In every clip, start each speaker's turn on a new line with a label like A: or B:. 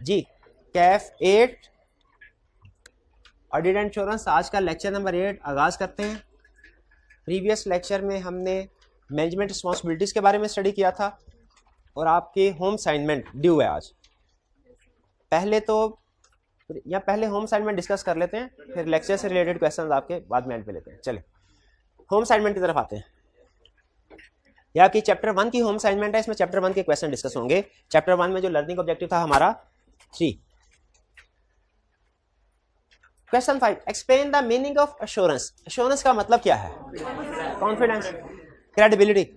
A: जी कैफ 8 audit and insurance, आज का लेक्चर नंबर 8 आगाज करते हैं। प्रीवियस लेक्चर में हमने मैनेजमेंट रिस्पॉन्सिबिलिटीज के बारे में स्टडी किया था और आपके होम असाइनमेंट ड्यू है आज। पहले होम असाइनमेंट डिस्कस कर लेते हैं, फिर लेक्चर से रिलेटेड क्वेश्चंस आपके बाद में एंड पे लेते हैं। चलिए होम असाइनमेंट की तरफ आते हैं। यह आपकी चैप्टर 1 की होम असाइनमेंट है, इसमें चैप्टर 1 के क्वेश्चन डिस्कस होंगे। चैप्टर 1 में जो लर्निंग ऑब्जेक्टिव था हमारा 3। Question 5, explain the meaning of assurance. Assurance का मतलब क्या है? Confidence, credibility,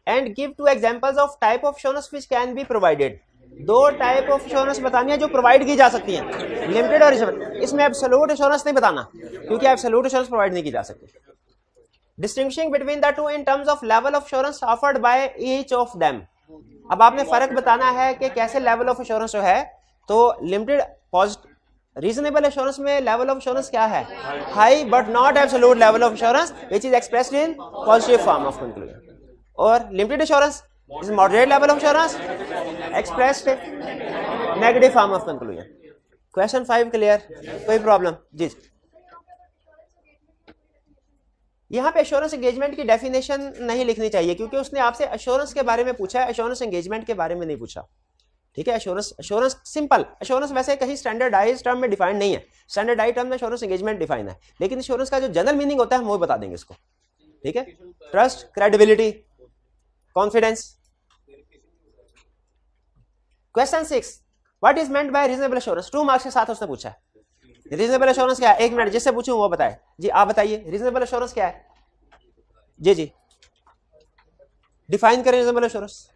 A: and give 2 examples of type of assurance which can be provided. 2 type of assurance बतानी है जो प्रोवाइड की जा सकती हैं, लिमिटेड और रिजर्व। इसमें एब्सोल्यूट एश्योरेंस नहीं बताना क्योंकि एब्सोल्यूट एश्योरेंस प्रोवाइड नहीं की जा सकती। Distinguishing between the two in terms of level of assurance offered by each of them. अब आपने फर्क बताना है कि कैसे लेवल ऑफ एश्योरेंस जो है, तो लिमिटेड रीजनेबल एश्योरेंस में लेवल ऑफ एश्योरेंस क्या है? High but not absolute level of assurance which is expressed in positive form of conclusion. और limited assurance is moderate level of assurance expressed negative form of conclusion. Question 5 clear? कोई problem? जी यहाँ पे assurance engagement की definition नहीं लिखनी चाहिए क्योंकि उसने आपसे एश्योरेंस के बारे में पूछा है, एश्योरेंस एंगेजमेंट के बारे में नहीं पूछा। ठीक है, एश्योरेंस सिंपल, एश्योरेंस वैसे कहीं स्टैंडर्डाइज्ड टर्म में डिफाइंड नहीं है। स्टैंडर्डाइज्ड टर्म में एश्योरेंस एंगेजमेंट डिफाइन है, लेकिन एश्योरेंस का जो जनरल मीनिंग होता है हम वो बता देंगे इसको। ठीक है, trust, credibility, confidence. Question 6, what is meant by reasonable assurance. 2 marks के साथ उसने पूछा है। रीजनेबल एश्योरेंस क्या है? 1 मिनट, जिससे पूछूं वो बताए। जी आप बताइए रीजनेबल एश्योरेंस क्या है? जी डिफाइन करें रीजनेबल एश्योरेंस।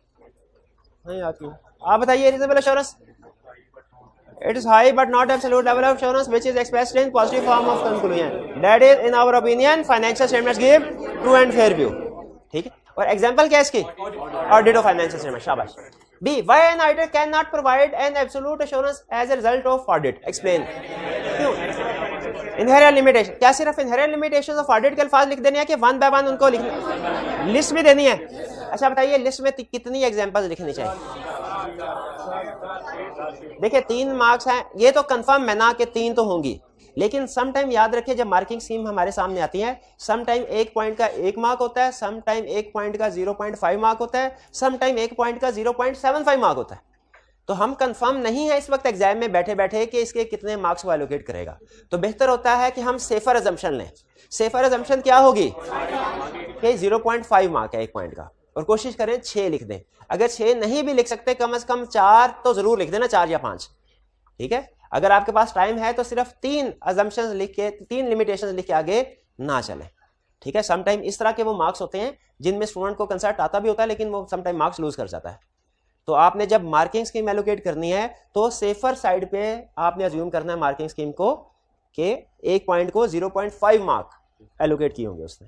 A: नहीं आती, आप बताइए reasonable assurance. It is high but not absolute level of assurance which is expressed in positive form of conclusion. That is in our opinion financial statements give true and fair view. ठीक है, और example क्या है इसकी? Audit of financial statement. शाबाश। B, why an auditor can not provide an absolute assurance as a result of audit. Explain. क्यों? Inherent limitation. क्या सिर्फ इनहेरेंट लिमिटेशंस ऑफ ऑडिट के अल्फाज लिख देने हैं कि वन बाय वन उनको लिखना, लिस्ट भी देनी है? अच्छा बताइए लिस्ट में कितनी एग्जांपल्स लिखनी चाहिए? देखिए 3 मार्क्स हैं, ये तो कंफर्म है ना कि 3 तो होंगी, लेकिन सम टाइम याद रखिए जब मार्किंग स्कीम हमारे सामने आती है, सम टाइम 1 पॉइंट का 1 मार्क होता है, सम टाइम 1 पॉइंट का 0.5 मार्क होता है, सम टाइम 1 पॉइंट का 0.75 मार्क होता है। तो हम कंफर्म नहीं है इस वक्त एग्जाम में बैठे बैठे कि इसके कितने मार्क्स को एलोकेट करेगा। तो बेहतर होता है कि हम सेफर अजम्पशन लें। सेफर अजम्पशन क्या होगी कि 0.5 मार्क है 1 पॉइंट का, और कोशिश करें 6 लिख दें। अगर 6 नहीं भी लिख सकते कम से कम 4 तो जरूर लिख देना, 4 या 5। ठीक है, अगर आपके पास टाइम है तो सिर्फ 3 अजम्पशंस लिख के, 3 लिमिटेशंस लिख के आगे ना चलें। ठीक है, सम टाइम इस तरह के वो मार्क्स होते हैं जिनमें स्टूडेंट को कंसेप्ट आता भी होता है लेकिन वो सम टाइम मार्क्स लूज कर जाता है। तो आपने जब मार्किंग स्कीम एलोकेट करनी है तो सेफर साइड पे आपने अज्यूम करना है मार्किंग स्कीम को कि 1 पॉइंट को 0.5 मार्क एलोकेट किए होंगे उसने।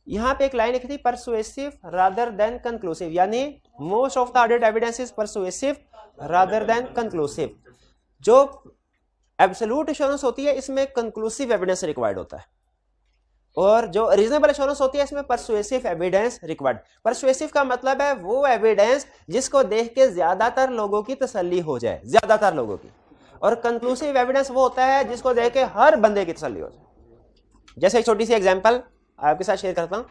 A: यहां पे एक लाइन लिखी थी, परसुएसिव रादर देन कंक्लूसिव, यानी most of the audit evidence is persuasive rather than conclusive. जो एब्सोल्यूट एश्योरेंस होती है इसमें कंक्लूसिव एविडेंस रिक्वायर्ड होता है, और जो रीजनेबल एश्योरेंस होती है इसमें परसुएसिव एविडेंस रिक्वायर्ड। परसुएसिव का मतलब है वो एविडेंस जिसको देख के ज्यादातर लोगों की तसल्ली हो जाए, ज्यादातर लोगों की। और कंक्लूसिव एविडेंस वो होता है जिसको देख के हर बंदे की तसल्ली हो जाए। जैसे एक छोटी सी एग्जांपल आपके साथ शेयर करता हूं।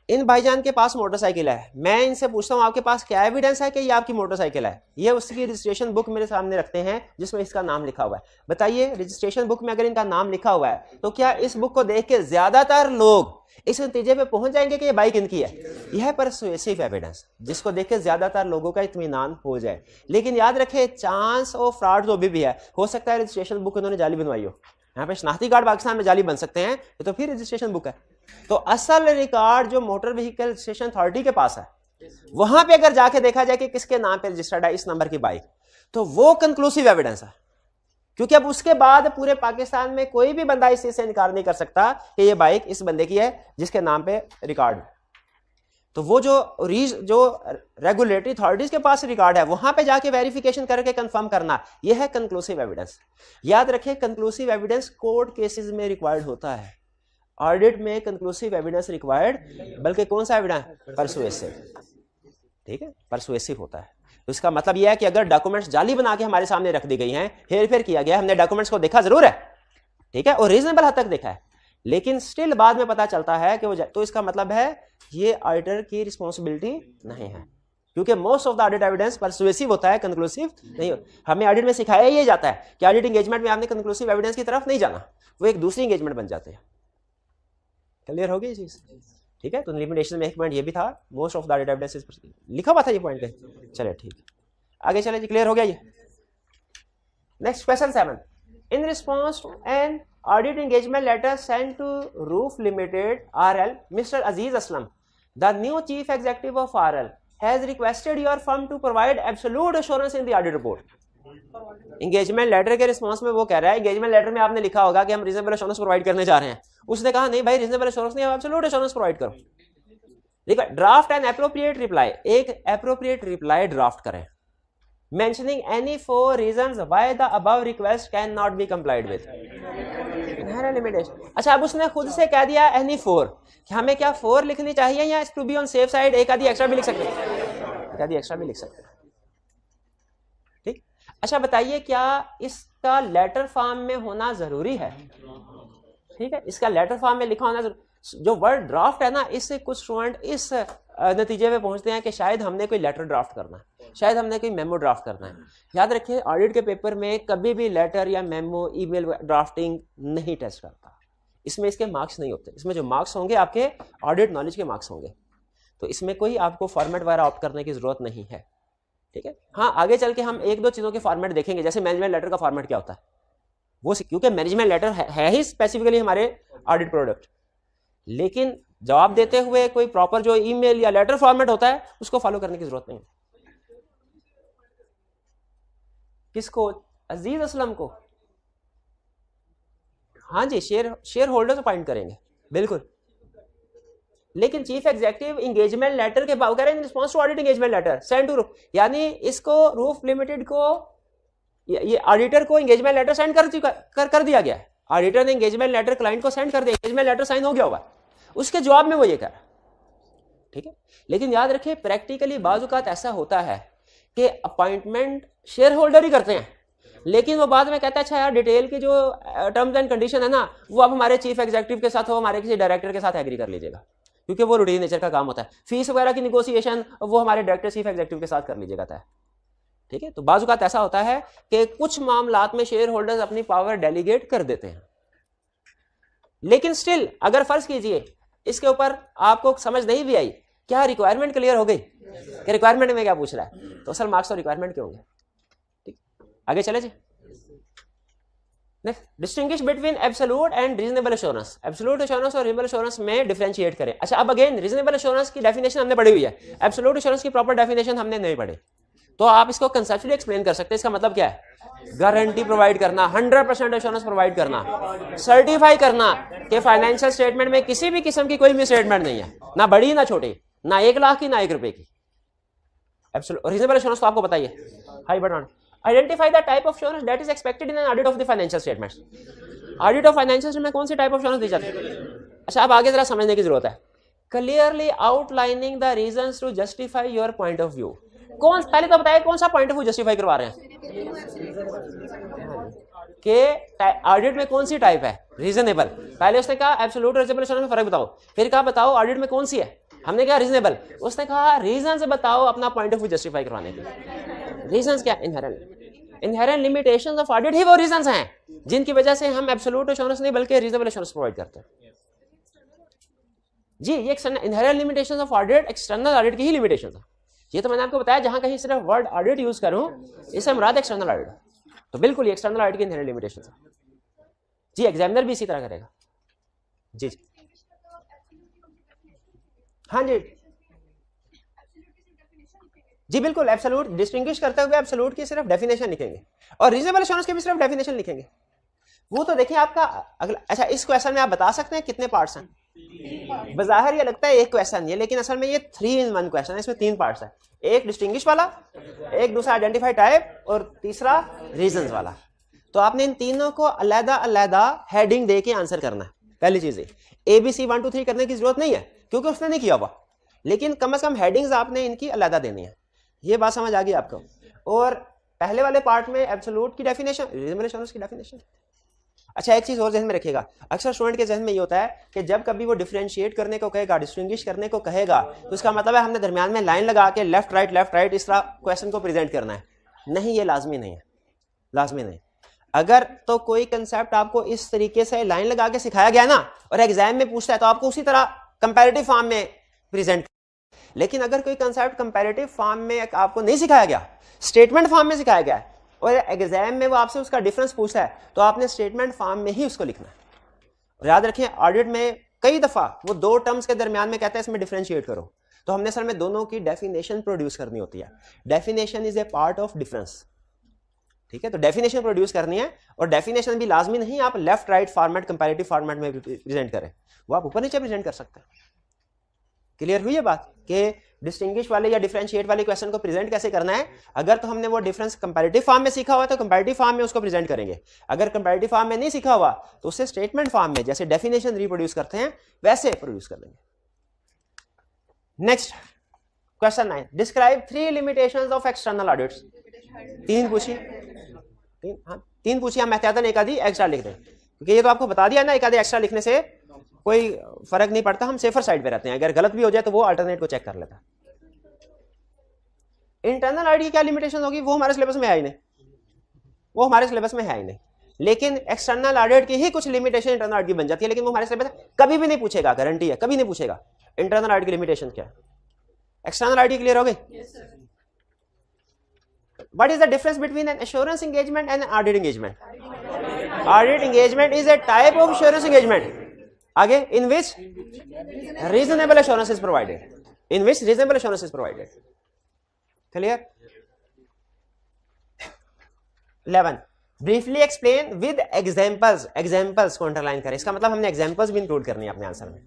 A: इन भाईजान के पास मोटरसाइकिल है, मैं इनसे पूछता हूं आपके पास क्या एविडेंस है कि ये आपकी मोटरसाइकिल है? ये उसकी रजिस्ट्रेशन बुक मेरे सामने रखते हैं जिसमें इसका नाम लिखा हुआ है। बताइए रजिस्ट्रेशन बुक में अगर इनका नाम लिखा हुआ है तो क्या इस बुक को देख के ज्यादातर लोग इस नतीजे पे पहुंच जाएंगे कि ये बाइक इनकी है? यह है परसुएसिव एविडेंस जिसको देख के ज्यादातर लोगों का इत्मीनान हो जाए। लेकिन याद रखे चांस ऑफ फ्रॉड तो भी है, हो सकता है रजिस्ट्रेशन बुक उन्होंने जाली बनवाई हो। यहाँ पे शनाख्ती कार्ड पाकिस्तान में जाली बन सकते हैं, ये तो फिर रजिस्ट्रेशन बुक है। तो असल रिकॉर्ड जो मोटर व्हीकल रजिस्ट्रेशन अथॉरिटी के पास है, वहां पे अगर जाके देखा जाए कि किसके नाम पे रजिस्टर्ड है इस नंबर की बाइक, तो वो कंक्लूसिव एविडेंस है। क्योंकि अब उसके बाद पूरे पाकिस्तान में कोई भी बंदा इस चीज से इनकार नहीं कर सकता कि ये बाइक इस बंदे की है जिसके नाम पे रिकॉर्ड है। तो वो जो रेगुलेटरी अथॉरिटीज के पास रिकॉर्ड है वहां पे जाके वेरिफिकेशन करके कंफर्म करना, यह है कंक्लूसिव एविडेंस। याद रखें कंक्लूसिव एविडेंस कोर्ट केसेस में रिक्वायर्ड होता है, ऑडिट में कंक्लूसिव एविडेंस रिक्वायर्ड, बल्कि कौन सा एविडेंस? परसुएसिव। ठीक है, परसुएसिव होता है। तो इसका मतलब यह है कि अगर डॉक्यूमेंट्स जाली बना के हमारे सामने रख दी गई हैं, हेर फेर किया गया, हमने डॉक्यूमेंट्स को देखा जरूर है, ठीक है, और रीजनेबल हद तक देखा है, लेकिन स्टिल बाद में पता चलता है कि वो, तो इसका मतलब है ये ऑडिटर की रिस्पॉन्सिबिलिटी नहीं है, क्योंकि most of the audit evidence persuasive होता है, कंक्लूसिव नहीं होता। हमें ऑडिट में सिखाया ये जाता है कि ऑडिट एंगेजमेंट में आपने कंक्लूसिव एविडेंस की तरफ नहीं जाना, वो एक दूसरी एंगेजमेंट बन जाते हैं। क्लियर हो गई चीज, ठीक है। तो लिमिटेशन में एक पॉइंट ये भी था, most of the audit evidence लिखा हुआ था ये पॉइंट पे। चलिए ठीक है, आगे चले जी, क्लियर हो गया ये। Next question 7, in response to an audit engagement letter send to roof limited RL, mister Aziz Aslam, the new chief executive of RL has requested your firm to provide absolute assurance in the audit report. Engagement letter के response में वो कह रहा है, engagement letter में आपने लिखा होगा कि हम रीजनेबल एश्योरेंस प्रोवाइड करने जा रहे हैं, उसने कहा नहीं भाई रीजनेबल एश्योरेंस नहीं, आप एब्सोल्यूट एश्योरेंस प्रोवाइड करो। देखो, ड्राफ्ट एंड एप्रोप्रिएट रिप्लाई, एक एप्रोप्रिएट रिप्लाई ड्राफ्ट करें mentioning any 4 reasons why the above request can not be complied with. Limitation, अच्छा अब उसने खुद से कह दिया एनी 4, कि हमें क्या 4 लिखनी चाहिए या to be on safe side एक आधी एक्स्ट्रा भी लिख सकते हैं, एक आधी एक्स्ट्रा भी लिख सकते हैं, ठीक। अच्छा बताइए क्या इसका लेटर फॉर्म में होना जरूरी है? ठीक है, इसका लेटर फॉर्म में लिखा होना जरूरी। जो वर्ड ड्राफ्ट है ना, इससे कुछ स्टूडेंट इस नतीजे पे पहुंचते हैं कि शायद हमने कोई लेटर ड्राफ्ट करना है, शायद हमने कोई मेमो ड्राफ्ट करना है। याद रखिए ऑडिट के पेपर में कभी भी लेटर या मेमो, ईमेल ड्राफ्टिंग नहीं टेस्ट करता, इसमें इसके मार्क्स नहीं होते, इसमें जो मार्क्स होंगे आपके ऑडिट नॉलेज के मार्क्स होंगे, तो इसमें कोई आपको फॉर्मेट वगैरह ऑप्ट करने की जरूरत नहीं है, ठीक है। हाँ, आगे चल के हम 1-2 चीज़ों के फॉर्मेट देखेंगे, जैसे मैनेजमेंट लेटर का फॉर्मेट क्या होता है वो, क्योंकि मैनेजमेंट लेटर है ही स्पेसिफिकली हमारे ऑडिट प्रोडक्ट, लेकिन जवाब देते हुए कोई प्रॉपर जो ईमेल या लेटर फॉर्मेट होता है उसको फॉलो करने की जरूरत नहीं। किसको? अजीज असलम को। हाँ जी, शेयर होल्डर्स अपॉइंट करेंगे, बिल्कुल। लेकिन चीफ एग्जीक्यूटिव एंगेजमेंट लेटर के बाद कह रहे हैं response to audit engagement letter send to roof, यानी इसको रूफ लिमिटेड को, ये ऑडिटर को एंगेजमेंट लेटर सेंड कर दिया गया है। ऑडिटर ने एंगेजमेंट लेटर क्लाइंट को सेंड कर दिया, एंगेजमेंट लेटर साइन हो गया होगा, उसके जवाब में वो ये कह रहा है, ठीक है। लेकिन याद रखिए प्रैक्टिकली बाज़ औक़ात ऐसा होता है कि अपॉइंटमेंट शेयर होल्डर ही करते हैं, लेकिन वो बाद में कहता है अच्छा यार डिटेल की जो टर्म्स एंड कंडीशन है ना वो अब हमारे चीफ एग्जीक्यूटिव के साथ हो, हमारे किसी डायरेक्टर के साथ एग्री कर लीजिएगा, क्योंकि वो रूटीन नेचर का काम होता है। फीस वगैरह की निगोशिएशन वो हमारे डायरेक्टर चीफ एग्जीक्यूटिव के साथ कर लीजिएगा तय, ठीक है। तो बाज़ औक़ात ऐसा होता है कि कुछ मामलात में शेयर होल्डर्स अपनी पावर डेलीगेट कर देते हैं, लेकिन स्टिल अगर फर्ज कीजिए इसके ऊपर आपको समझ नहीं भी आई, क्या रिक्वायरमेंट क्लियर हो गई कि रिक्वायरमेंट में क्या पूछ रहा है, तो असल मार्क्स और रिक्वायरमेंट के होंगे, ठीक। आगे चले जी। Next, distinguish between absolute and reasonable assurance. Absolute assurance और रीजनेबल एश्योरेंस में डिफरेंशिएट करें। अच्छा अब अगेन रीजनेबल एश्योरेंस की डेफिनेशन हमने पढ़ी हुई है, एब्सोल्यूट एश्योरेंस की प्रॉपर डेफिनेशन हमने नहीं पढ़ी, तो आप इसको कंसेप्चुअली एक्सप्लेन कर सकते हैं। इसका मतलब क्या है? गारंटी प्रोवाइड करना, 100% एश्योरेंस प्रोवाइड करना, सर्टिफाई करना कि फाइनेंशियल स्टेटमेंट में किसी भी किस्म की कोई भी स्टेटमेंट नहीं है, ना बड़ी ना छोटी, ना 1 लाख की ना 1 रुपए की। रीजनेबल एश्योरेंस तो आपको बताइए, high but not. Identify the type of assurance that is expected in an audit of the financial statements. Audit of financial statement में कौन सी टाइप ऑफ एश्योरेंस दी जाती है? अच्छा अब आगे जरा समझने की जरूरत है। Clearly outlining the reasons to justify your point of view. कौन, पहले तो बताइए कौन सा पॉइंट ऑफ व्यू जस्टिफाई करवा रहे हैं कि ऑडिट में कौन सी टाइप है? रीजनेबल। पहले उसने कहा एब्सोल्यूट और रीजनेबल एश्योरेंस में फर्क बताओ, फिर कहा बताओ ऑडिट में कौन सी है, हमने कहा रीजनेबल, उसने कहा रीजंस बताओ अपना पॉइंट ऑफ व्यू जस्टिफाई करवाने के। रीजंस क्या? इनहेरेंट लिमिटेशंस ऑफ ऑडिट ही वो रीजंस हैं जिनकी वजह से हम एब्सोल्यूट एश्योरेंस नहीं बल्कि रीजनेबल एश्योरेंस प्रोवाइड करते हैं जी। ये inherent limitations of audit external audit की ही लिमिटेशंस है। ये तो मैंने आपको बताया, जहां कहीं सिर्फ वर्ड ऑडिट यूज करूं इससे मुराद एक्सटर्नल ऑडिट, तो बिल्कुल ये एक्सटर्नल ऑडिट की इनहेरेंट लिमिटेशंस है जी। एग्जामिनर भी इसी तरह करेगा जी। हाँ जी जी बिल्कुल, एब्सोल्यूट डिस्टिंग्विश करते हुए एब्सोल्यूट की सिर्फ डेफिनेशन लिखेंगे और रीजनेबल एश्योरेंस की भी सिर्फ डेफिनेशन लिखेंगे। वो तो देखिए आपका अगला। अच्छा इस क्वेश्चन में आप बता सकते हैं कितने पार्ट्स हैं? बज़ाहिर ये लगता है एक क्वेश्चन है, लेकिन असल में ये 3 in 1 क्वेश्चन है। इसमें 3 पार्ट्स है, एक डिस्टिंग्विश वाला, एक दूसरा आइडेंटिफाई टाइप और तीसरा रीजंस वाला। तो आपने इन तीनों को अलग-अलग हेडिंग दे के आंसर करना है। पहली चीज ABC 1 2 3 करने की जरूरत नहीं है क्योंकि उसने नहीं किया हुआ, लेकिन कम से कम हेडिंग्स आपने इनकी अलग देनी है। ये बात समझ आ गई आपको। और पहले वाले पार्ट में एब्सोल्यूट की डेफिनेशन, रीजनेबल एश्योरेंस की डेफिनेशन। अच्छा, एक चीज और ध्यान में रखिएगा, अक्सर स्टूडेंट के जहन में ये होता है कि जब कभी वो डिफरेंशिएट करने को कहेगा, डिस्टिंग्विश करने को कहेगा, तो इसका मतलब है हमने दरमियान में लाइन लगा के लेफ्ट राइट इस तरह क्वेश्चन को प्रेजेंट करना है। नहीं, ये लाजमी नहीं है, लाजमी नहीं। अगर तो कोई कंसेप्ट आपको इस तरीके से लाइन लगा के सिखाया गया ना और एग्जाम में पूछता है तो आपको उसी तरह कंपैरेटिव फॉर्म में प्रेजेंट। लेकिन अगर कोई कंसेप्ट कंपैरेटिव फॉर्म में आपको नहीं सिखाया गया, स्टेटमेंट फॉर्म में सिखाया गया है और एग्जाम में वो आपसे उसका डिफरेंस पूछता है, तो आपने स्टेटमेंट फॉर्म में ही उसको लिखना है। और याद रखें, ऑडिट में कई दफा वो दो टर्म्स के दरमियान में कहते हैं इसमें डिफरेंशिएट करो, तो हमने सर में दोनों की डेफिनेशन प्रोड्यूस करनी होती है। Definition is a part of difference, ठीक है। तो डेफिनेशन प्रोड्यूस करनी है और डेफिनेशन भी लाजमी नहीं आप left right format comparative format में प्रेजेंट करें, वो आप ऊपर नीचे प्रेजेंट कर सकते हैं। क्लियर हुई ये बात कि डिस्टिंग्विश वाले या डिफरेंशिएट वाले क्वेश्चन को प्रेजेंट कैसे करना है। अगर तो हमने वो डिफरेंस कंपैरेटिव फॉर्म में सीखा हुआ तो कंपैरेटिव फॉर्म में उसको प्रेजेंट करेंगे। अगर कंपैरेटिव फॉर्म में नहीं सीखा हुआ तो उससे स्टेटमेंट फॉर्म में जैसे डेफिनेशन रिप्रोड्यूस करते हैं वैसे प्रोड्यूस कर लेंगे। Next question 9, describe 3 limitations of external audits. तीन पूछी, तीन पूछी, हम एहतियातन एक आधी एक्स्ट्रा लिख दें क्योंकि ये तो आपको बता दिया ना, एक आधी एक्स्ट्रा लिखने से कोई फर्क नहीं पड़ता, हम सेफर साइड पे रहते हैं। अगर गलत भी हो जाए तो वो अल्टरनेट को चेक कर लेता है। इंटरनल ऑडिट की क्या लिमिटेशन होगी वो हमारे सिलेबस में है ही नहीं, वो हमारे सिलेबस में है ही नहीं। लेकिन एक्सटर्नल ऑडिट की ही कुछ लिमिटेशन इंटरनल ऑडिट की बन जाती है, लेकिन वो हमारे सिलेबस कभी भी नहीं पूछेगा, गारंटी है कभी नहीं पूछेगा इंटरनल ऑडिट की लिमिटेशन क्या है। एक्सटर्नल ऑडिट क्लियर हो गई? What is the difference between an assurance engagement and an audit engagement? Audit engagement is a type of assurance engagement. आगे, in which reasonable assurance is provided. In which reasonable assurance is provided. Clear? 11. Briefly explain with examples. Examples को underline करें, इसका मतलब हमने examples भी include करनी है अपने आंसर में।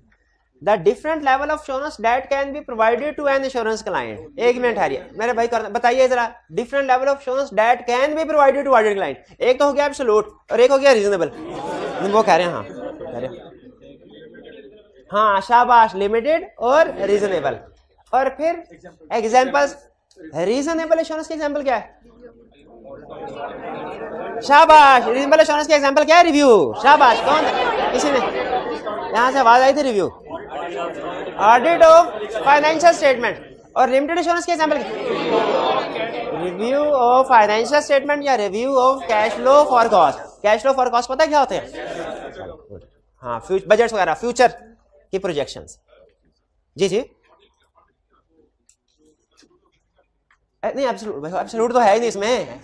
A: The different level of assurance that can be provided to an insurance client. एक मिनट हारिए मेरे भाई, बताइए जरा, different level of assurance that can be provided to audit client। एक तो हो गया absolute और एक हो गया reasonable। वो कह रहे हैं, हाँ कह रहे हैं, हाँ शाबाश, लिमिटेड और रीजनेबल। और फिर एग्जांपल्स, रीजनेबल एश्योरेंस की एग्जांपल क्या है? शाबाश, रीजनेबल एश्योरेंस की एग्जांपल क्या है? रिव्यू। शाबाश, कौन किसी ने यहां से आवाज आई थी? Review, audit of financial statement. और लिमिटेड एश्योरेंस की example, review of financial statement या review of cash flow for cost. Cash flow for cost पता है क्या होते हैं? हाँ, बजट वगैरह, फ्यूचर की प्रोजेक्शंस। जी जी, नहीं एब्सोल्यूट तो है ही नहीं इसमें।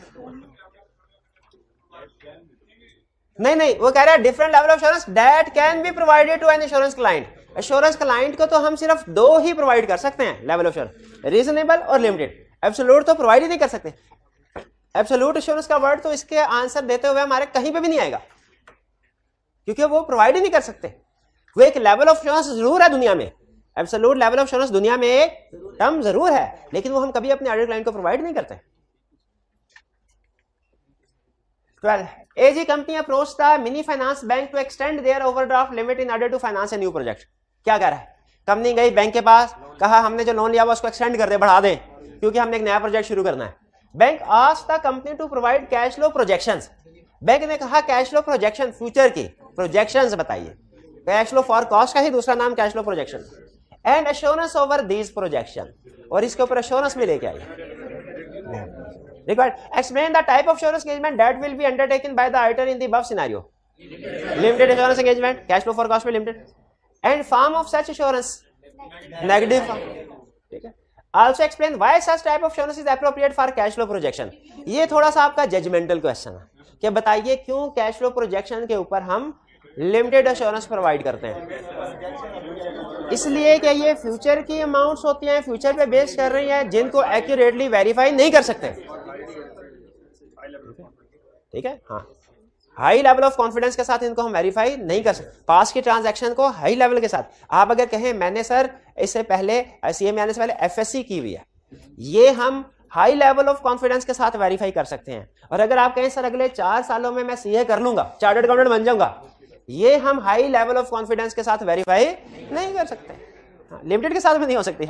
A: नहीं, वो कह रहा है different level of assurance that can be provided to an insurance client. Assurance client को तो हम सिर्फ दो ही प्रोवाइड कर सकते हैं लेवल ऑफ एश्योरेंस, रीजनेबल और लिमिटेड। एब्सोल्यूट तो प्रोवाइड ही नहीं कर सकते। एब्सोल्यूट एश्योरेंस का वर्ड तो इसके आंसर देते हुए हमारे कहीं पे भी नहीं आएगा क्योंकि वो प्रोवाइड ही नहीं कर सकते। वो एक लेवल ऑफ एश्योरेंस जरूर है दुनिया में, एब्सोल्यूट लेवल ऑफ एश्योरेंस दुनिया में एक टर्म जरूर है, लेकिन वो हम कभी अपने ऑडिट क्लाइंट को प्रोवाइड नहीं करते। 12. AG company approached the mini finance bank to extend their overdraft limit in order to finance a new project. क्या कह रहा है? कंपनी गई बैंक के पास, कहा हमने जो लोन लिया वो उसको एक्सटेंड कर दे, बढ़ा दें क्योंकि हमने एक नया प्रोजेक्ट शुरू करना है। Bank asked the company to provide cash flow projections. Bank ने कहा कैश फ्लो प्रोजेक्शन, फ्यूचर की प्रोजेक्शंस बताइए। कैश फ्लो फॉर कॉस्ट का ही दूसरा नाम cash flow projection. And assurance over these projection, और इसके ऊपर एश्योरेंस भी लेके आई। Required. Explain the type of assurance engagement that will be undertaken by the auditor in the above scenario. Limited assurance engagement, cash flow forecast में limited, and form of such assurance, negative form. ठीक है. Also explain why such type of assurance is appropriate for cash flow projection. ये थोड़ा सा आपका judgemental question है कि बताइए क्यों कैश फ्लो प्रोजेक्शन के ऊपर हम लिमिटेड एश्योरेंस प्रोवाइड करते हैं। इसलिए कि ये फ्यूचर की अमाउंट्स होती हैं, फ्यूचर पे बेस कर रही हैं, जिनको एक्यूरेटली वेरीफाई नहीं कर सकते। ठीक है, हाँ, हाई लेवल ऑफ कॉन्फिडेंस के साथ इनको हम वेरीफाई नहीं कर सकते। पास की ट्रांजैक्शन को हाई लेवल के साथ आप अगर कहें मैंने सर इससे पहले सीए में आने से पहले एफएससी की हुई है, ये हम हाई लेवल ऑफ कॉन्फिडेंस के साथ वेरीफाई कर सकते हैं। और अगर आप कहें सर अगले 4 सालों में मैं सीए कर लूंगा, चार्टर्ड अकाउंटेंट बन जाऊंगा, ये हम हाई लेवल ऑफ कॉन्फिडेंस के साथ वेरीफाई नहीं कर सकते। लिमिटेड के साथ भी नहीं हो सकती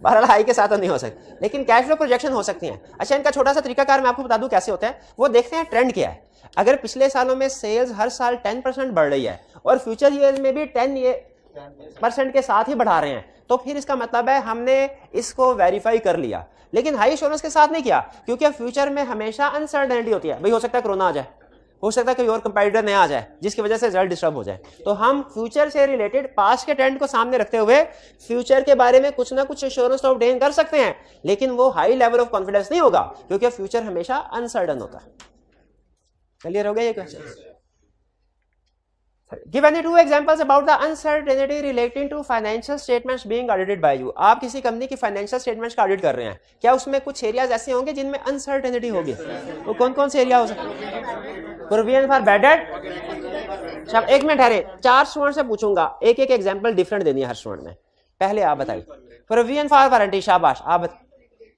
A: बहरहाल हाई के साथ तो नहीं हो सकती, लेकिन कैश फ्लो प्रोजेक्शन हो सकती हैं। अच्छा, इनका छोटा सा तरीकाकार मैं आपको बता दूं कैसे होता है। वो देखते हैं ट्रेंड क्या है। अगर पिछले सालों में सेल्स हर साल 10% बढ़ रही है और फ्यूचर ईयर में भी 10% के साथ ही बढ़ा रहे हैं, तो फिर इसका मतलब है हमने इसको वेरीफाई कर लिया। लेकिन हाई एश्योरेंस के साथ नहीं किया, क्योंकि फ्यूचर में हमेशा अनसर्टेनिटी होती है। भाई हो सकता है कोरोना आ जाए, हो सकता है कोई और कंपेटिटर नया आ जाए जिसकी वजह से रिजल्ट डिस्टर्ब हो जाए। तो हम फ्यूचर से रिलेटेड पास्ट के ट्रेंड को सामने रखते हुए फ्यूचर के बारे में कुछ ना कुछ एश्योरेंस तो ऑब्टेन कर सकते हैं, लेकिन वो हाई लेवल ऑफ कॉन्फिडेंस नहीं होगा, क्योंकि फ्यूचर हमेशा अनसर्टन होता है। क्लियर हो गया ये question? Give any two examples about the uncertainty relating to financial statements being audited by you. आप किसी कंपनी की फाइनेंशियल स्टेटमेंट्स का ऑडिट कर रहे हैं, क्या उसमें कुछ एरियाज ऐसे होंगे जिनमें अनसर्टेनिटी होगी? वो कौन कौन से एरिया हो सकते हैं? Provision for bad debt. अब एक मिनट ठहरे, 4 स्टूडेंट से पूछूंगा, एक एक एग्जांपल डिफरेंट देनी है हर स्टूडेंट में। पहले आप बताइए। प्रोविजन फॉर वारंटी, शाबाश। आप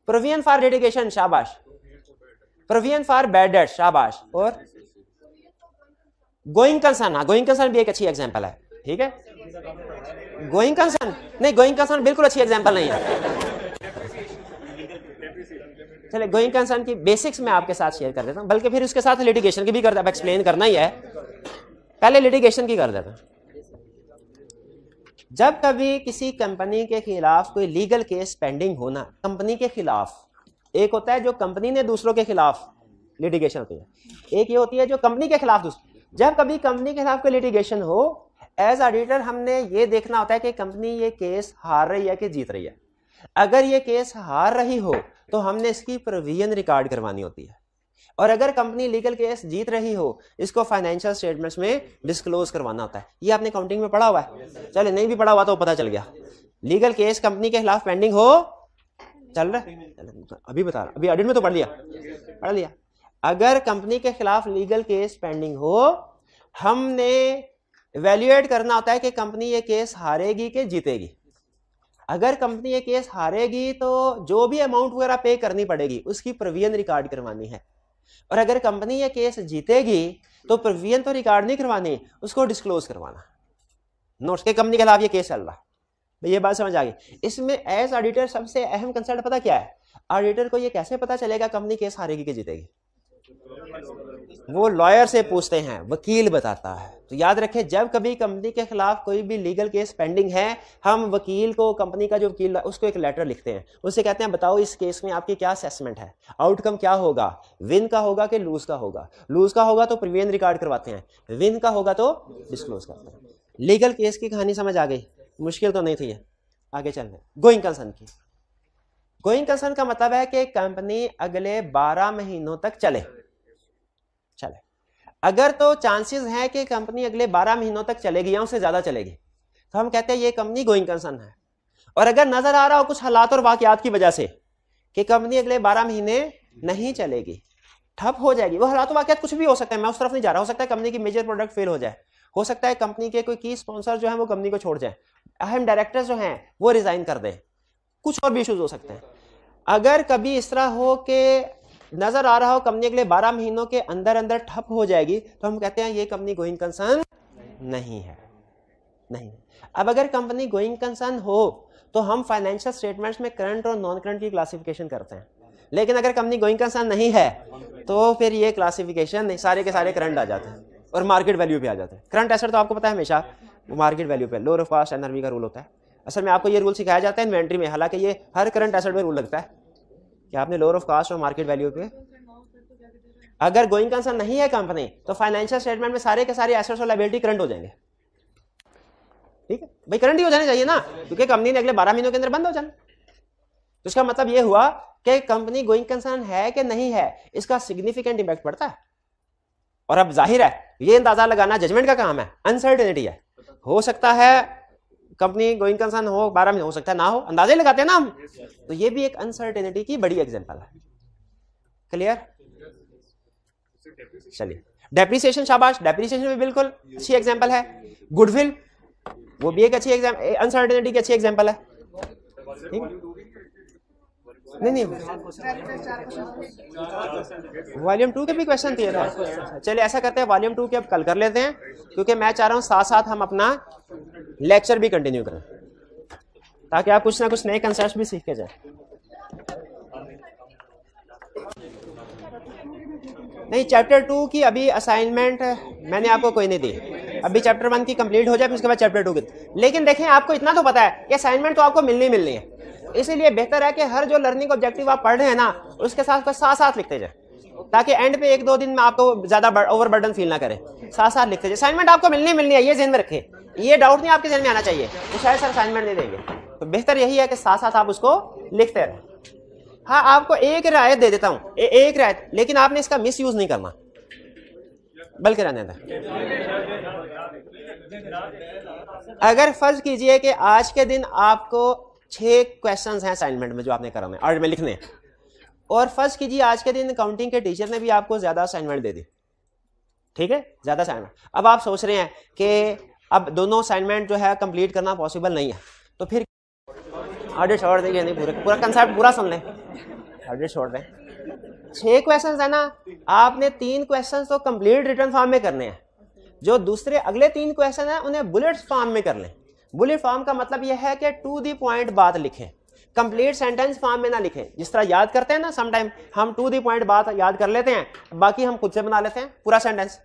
A: प्रोविजन फॉर लिटिगेशन, शाबाश। प्रोविजन फॉर बैड डेट, शाबाश। और गोइंग कंसर्न, हाँ गोइंग कंसर्न भी एक अच्छी एग्जांपल है, ठीक है। गोइंग कंसर्न नहीं, गोइंग कंसर्न बिल्कुल अच्छी एग्जांपल नहीं है। चलिए गोइंग कंसर्न की बेसिक्स मैं आपके साथ शेयर कर देता हूं, बल्कि फिर उसके साथ लिटिगेशन की भी कर, अब एक्सप्लेन करना ही है, पहले लिटिगेशन की कर देता हूं। जब कभी किसी कंपनी के खिलाफ कोई लीगल केस पेंडिंग होना, कंपनी के खिलाफ, एक होता है जो कंपनी ने दूसरों के खिलाफ लिटिगेशन होती है, एक ये होती है जो कंपनी के खिलाफ दूसरी। जब कभी कंपनी के खिलाफ कोई लिटिगेशन हो, एज ऑडिटर हमने ये देखना होता है कि कंपनी ये केस हार रही है कि जीत रही है। अगर ये केस हार रही हो तो हमने इसकी प्रोविजन रिकॉर्ड करवानी होती है, और अगर कंपनी लीगल केस जीत रही हो, इसको फाइनेंशियल स्टेटमेंट्स में डिस्क्लोज करवाना होता है। ये आपने अकाउंटिंग में पढ़ा हुआ है, चले नहीं भी पढ़ा हुआ तो पता चल गया। लीगल केस कंपनी के खिलाफ पेंडिंग हो, चल रहा है, अभी बता रहा, अभी ऑडिट में तो पढ़ लिया। अगर कंपनी के खिलाफ लीगल केस पेंडिंग हो, हमने इवैल्यूएट करना होता है कि कंपनी ये केस हारेगी कि जीतेगी। अगर कंपनी ये केस हारेगी तो जो भी अमाउंट वगैरह पे करनी पड़ेगी उसकी प्रोविजन रिकॉर्ड करवानी है, और अगर कंपनी ये केस जीतेगी तो प्रोविजन तो रिकॉर्ड नहीं करवानी, उसको डिस्क्लोज करवाना नोट्स के कंपनी के खिलाफ ये केस चल रहा। ये बात समझ आ गई। इसमें एज ऑडिटर सबसे अहम कंसेप्ट पता क्या है? ऑडिटर को ये कैसे पता चलेगा कंपनी केस हारेगी कि जीतेगी? वो लॉयर से पूछते हैं, वकील बताता है। तो याद रखें, जब कभी कंपनी के खिलाफ कोई भी लीगल केस पेंडिंग है, हम वकील को, कंपनी का जो वकील, उसको एक लेटर लिखते हैं, उससे कहते हैं बताओ इस केस में आपकी क्या असेसमेंट है, आउटकम क्या होगा, विन का होगा कि लूज का होगा। लूज का होगा तो प्रीवियन रिकॉर्ड करवाते हैं, विन का होगा तो डिस्क्लोज करते हैं। लीगल केस की कहानी समझ आ गई? मुश्किल तो नहीं थी है। आगे चलते हैं गोइंग कंसर्न की। गोइंग कंसर्न का मतलब है कि कंपनी अगले 12 महीनों तक चले। अगर तो चांसेस हैं कि कंपनी अगले 12 महीनों तक चलेगी या उससे ज्यादा चलेगी, तो हम कहते हैं ये कंपनी गोइंग कंसर्न है। और अगर नजर आ रहा हो कुछ हालात और वाकयात की वजह से कि कंपनी अगले 12 महीने नहीं चलेगी, ठप हो जाएगी, वो हालात वाकयात कुछ भी हो सकता है, मैं उस तरफ नहीं जा रहा। हो सकता है कंपनी की मेजर प्रोडक्ट फेल हो जाए, हो सकता है कंपनी के कोई की स्पॉन्सर जो है वो कंपनी को छोड़ जाए, अहम डायरेक्टर्स जो हैं वो रिजाइन कर दें, कुछ और भी इश्यूज हो सकते हैं। अगर कभी इस तरह हो कि नजर आ रहा हो कंपनी अगले 12 महीनों के अंदर अंदर ठप हो जाएगी, तो हम कहते हैं ये कंपनी गोइंग कंसर्न नहीं है। नहीं। अब अगर कंपनी गोइंग कंसर्न हो तो हम फाइनेंशियल स्टेटमेंट्स में करंट और नॉन करंट की क्लासिफिकेशन करते हैं, लेकिन अगर कंपनी गोइंग कंसर्न नहीं है तो फिर ये क्लासिफिकेशन नहीं, सारे के सारे करंट आ जाते हैं और मार्केट वैल्यू पे आ जाते हैं। करंट एसेट तो आपको पता है हमेशा वो मार्केट वैल्यू पे, लोअर ऑफ कॉस्ट एनआरवी का रूल होता है। असल में आपको ये रूल सिखाया जाता है इन्वेंट्री में, हालांकि ये हर करंट एसेट में रूल लगता है कि आपने लोअर ऑफ कॉस्ट और मार्केट वैल्यू पे। अगर गोइंग कंसर्न नहीं है कंपनी तो फाइनेंशियल स्टेटमेंट में सारे के सारे एसेट्स और लायबिलिटी करंट हो जाएंगे। ठीक है भाई, करंट ही हो जाने चाहिए ना, क्योंकि कंपनी ने अगले 12 महीनों के अंदर बंद हो जाना। तो इसका मतलब ये हुआ कि कंपनी गोइंग कंसर्न है कि नहीं है, इसका सिग्निफिकेंट इंपैक्ट पड़ता है। और अब जाहिर है ये अंदाजा लगाना जजमेंट का काम है, अनसर्टेनिटी है। हो सकता है कंपनी गोइंग कंसर्न हो 12 महीने, हो सकता है ना हो, अंदाजे लगाते हैं ना हम। तो ये भी एक अनसर्टेनिटी की बड़ी एग्जांपल है। क्लियर? चलिए डेप्रिसिएशन, शाबाश, डेप्रिसिएशन भी बिल्कुल अच्छी एग्जांपल है। गुडविल, वो भी एक अच्छी एग्जांपल, अनसर्टेनिटी की अच्छी एग्जांपल है। ठीक, नहीं, वॉल्यूम 2 के भी क्वेश्चन दिए थे। चलिए ऐसा करते हैं, वॉल्यूम 2 के अब कल कर लेते हैं, क्योंकि मैं चाह रहा हूँ साथ साथ हम अपना लेक्चर भी कंटिन्यू करें, ताकि आप कुछ ना कुछ नए कंसेप्ट भी सीख के जाए। नहीं, चैप्टर 2 की अभी असाइनमेंट मैंने आपको कोई नहीं दी, अभी चैप्टर 1 की कंप्लीट हो जाए, फिर उसके बाद चैप्टर 2 की। लेकिन देखें, आपको इतना तो पता है कि असाइनमेंट तो आपको मिलनी है, इसीलिए बेहतर है कि हर जो लर्निंग ऑब्जेक्टिव आप पढ़ रहे हैं ना, उसके साथ साथ लिखते जाए, ताकि एंड पे 1-2 दिन में आपको ज्यादा ओवरबर्डन फील ना करे। साथ साथ लिखते जाए, असाइनमेंट आपको मिलनी है, ये ध्यान में रखें, ये डाउट नहीं आपके ध्यान में आना चाहिए कि शायद सर असाइनमेंट नहीं देंगे। तो बेहतर यही है कि साथ साथ आप उसको लिखते रहें। हाँ, आपको एक रियायत दे देता हूँ, एक रियायत, लेकिन आपने इसका मिस यूज नहीं करना, बल्कि रहने दें। अगर फर्ज कीजिए कि आज के दिन आपको 6 क्वेश्चंस हैं असाइनमेंट में जो आपने करना है और में लिखने हैं, और फर्ज कीजिए आज के दिन अकाउंटिंग के टीचर ने भी आपको ज्यादा असाइनमेंट दे दी, ठीक है, ज्यादा असाइनमेंट। अब आप सोच रहे हैं कि अब दोनों असाइनमेंट जो है कंप्लीट करना पॉसिबल नहीं है, तो फिर ऑडिट छोड़ देंगे, नहीं पूरा कंसेप्ट पूरा सुन लें, ऑडिट छोड़ दें। 6 क्वेश्चंस है ना, आपने 3 क्वेश्चंस तो कंप्लीट रिटर्न फॉर्म में करने हैं, जो दूसरे अगले 3 क्वेश्चन है उन्हें बुलेट फॉर्म में कर लें। बुलेट फॉर्म का मतलब यह है कि टू द पॉइंट बात लिखें, कंप्लीट सेंटेंस फॉर्म में ना लिखें। जिस तरह याद करते हैं ना, सम टाइम हम टू द पॉइंट बात याद कर लेते हैं, बाकी हम खुद से बना लेते हैं पूरा सेंटेंस,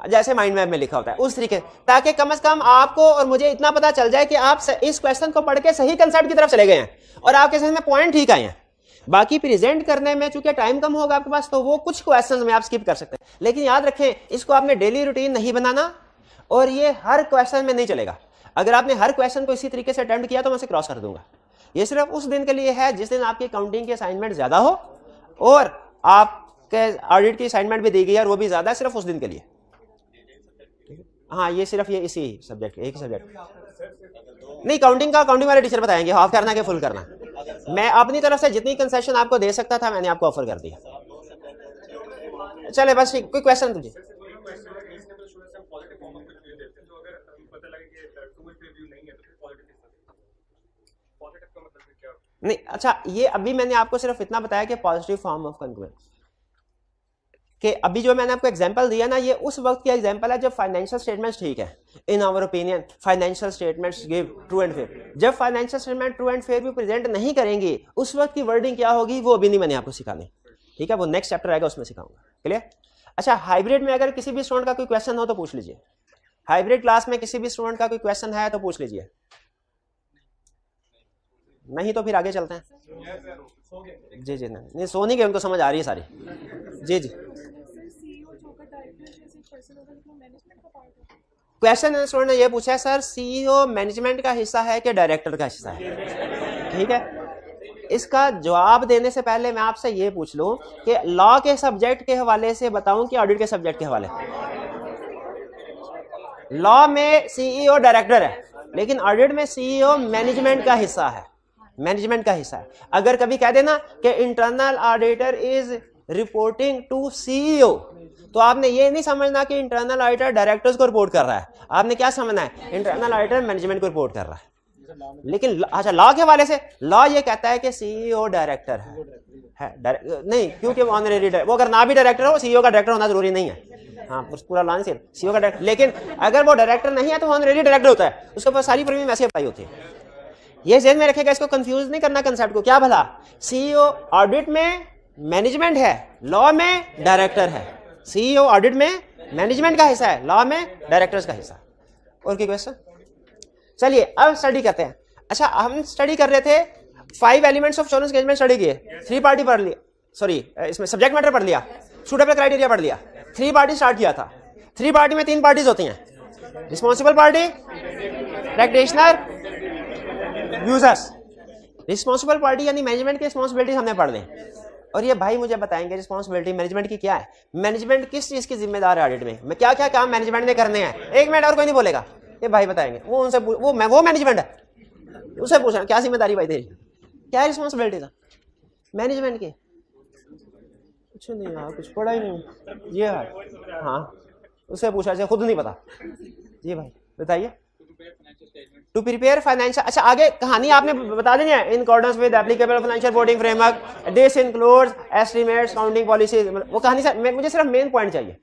A: जैसे माइंड मैप में लिखा होता है उस तरीके, ताकि कम से कम आपको और मुझे इतना पता चल जाए कि आप इस क्वेश्चन को पढ़ के सही कंसेप्ट की तरफ चले गए हैं और आपके समझ में पॉइंट ठीक आए हैं। बाकी प्रेजेंट करने में चूंकि टाइम कम होगा आपके पास, तो वो कुछ क्वेश्चंस में आप स्किप कर सकते हैं, लेकिन याद रखें इसको आपने डेली रूटीन नहीं बनाना, और ये हर क्वेश्चन में नहीं चलेगा। अगर आपने हर क्वेश्चन को इसी तरीके से अटेम्प्ट किया तो मैं उसे क्रॉस कर दूंगा। ये सिर्फ उस दिन के लिए है जिस दिन आपकी काउंटिंग की असाइनमेंट ज्यादा हो और आपके ऑडिट की असाइनमेंट भी दी गई है और वो भी ज्यादा है, सिर्फ उस दिन के लिए। हाँ, ये सिर्फ ये इसी सब्जेक्ट, एक ही सब्जेक्ट नहीं, काउंटिंग वाले टीचर बताएंगे हाफ करना कि फुल करना। मैं अपनी तरफ से जितनी कंसेशन आपको दे सकता था मैंने आपको ऑफर कर दिया। चले बस, कोई क्वेश्चन तुझे? नहीं, अच्छा, ये अभी मैंने आपको सिर्फ इतना बताया कि पॉजिटिव फॉर्म ऑफ कंक्लूजन, कि अभी जो मैंने आपको एग्जांपल दिया ना, ये उस वक्त की एग्जांपल है जब फाइनेंशियल स्टेटमेंट्स ठीक है। In our opinion financial statements give true and fair. जब financial statement true and fair भी प्रेजेंट नहीं करेंगी, उस वक्त की वर्डिंग क्या होगी वो अभी नहीं मैंने आपको सिखानी, ठीक है, वो नेक्स्ट चैप्टर आएगा उसमें सिखाऊंगा। क्लियर? अच्छा, हाइब्रिड में अगर किसी भी स्टूडेंट का कोई क्वेश्चन हो तो पूछ लीजिए। हाइब्रिड क्लास में किसी भी स्टूडेंट का कोई क्वेश्चन है तो पूछ लीजिए, नहीं तो फिर आगे चलते हैं। जी जी, नहीं सो नहीं गए, उनको समझ आ रही है सारी। जी जी, क्वेश्चन स्टूडेंट ने ये पूछा है, सर सीईओ मैनेजमेंट का हिस्सा है कि डायरेक्टर का हिस्सा है? ठीक है, इसका जवाब देने से पहले मैं आपसे ये पूछ लूं कि लॉ के सब्जेक्ट के हवाले से बताऊं कि ऑडिट के सब्जेक्ट के हवाले? लॉ में सीईओ डायरेक्टर है, लेकिन ऑडिट में सीईओ मैनेजमेंट का हिस्सा है, मैनेजमेंट का हिस्सा है। अगर कभी कह देना कि internal auditor is reporting to CEO, तो आपने ये नहीं समझना कि इंटरनल ऑडिटर डायरेक्टर्स को रिपोर्ट कर रहा है, आपने क्या समझना है, इंटरनल ऑडिटर मैनेजमेंट को रिपोर्ट कर रहा है। लेकिन अच्छा, लॉ के हवाले से लॉ ये कहता है कि सीईओ डायरेक्टर है नहीं, क्योंकि वो ऑनरेरी, वो अगर ना भी डायरेक्टर हो, सीईओ का डायरेक्टर होना जरूरी नहीं है। हाँ, पूरा लॉ नहीं, सीईओ का डायरेक्टर, लेकिन अगर वो डायरेक्टर नहीं है तो ऑनरेरी डायरेक्टर होता है, उसके पास सारी प्रीमियम वैसे अप्लाई होती है। ये ज़हन में रखेगा, इसको कंफ्यूज नहीं करना कंसेप्ट को। क्या भला, सीईओ ऑडिट में मैनेजमेंट है, लॉ में डायरेक्टर है। सीईओ ऑडिट में मैनेजमेंट का हिस्सा है, लॉ में डायरेक्टर्स का हिस्सा। और कोई क्वेश्चन? चलिए अब स्टडी करते हैं। अच्छा, हम स्टडी कर रहे थे 5 elements of insurance engagement study किए, 3 पार्टी पढ़ लिया, सॉरी इसमें सब्जेक्ट मैटर पढ़ लिया, सूटेबल क्राइटेरिया पढ़ लिया, 3 पार्टी स्टार्ट किया था। 3 पार्टी में 3 पार्टीज होती हैं, responsible party, practitioner, users. Responsible party यानी मैनेजमेंट की रिस्पॉन्सिबिलिटी हमने पढ़ ली, और ये भाई मुझे बताएंगे रिस्पॉन्सिबिलिटी मैनेजमेंट की क्या है, मैनेजमेंट किस चीज की जिम्मेदार है ऑडिट में, मैं क्या क्या काम मैनेजमेंट ने करने हैं। 1 मिनट और कोई नहीं बोलेगा, ये भाई बताएंगे, वो उनसे वो मैनेजमेंट है, उसे पूछना क्या जिम्मेदारी भाई तेरी, क्या रिस्पॉन्सिबिलिटी था मैनेजमेंट की? कुछ नहीं यार, कुछ पढ़ा ही नहीं। ये है, हाँ, उससे पूछा, खुद नहीं पता। जी भाई बताइए। टू प्रिपेयर फाइनेंशियल, अच्छा आगे कहानी आपने बता देनी है, in accordance with applicable financial reporting framework, this includes estimates, counting policies, वो कहानी से मुझे सिर्फ मेन पॉइंट चाहिए।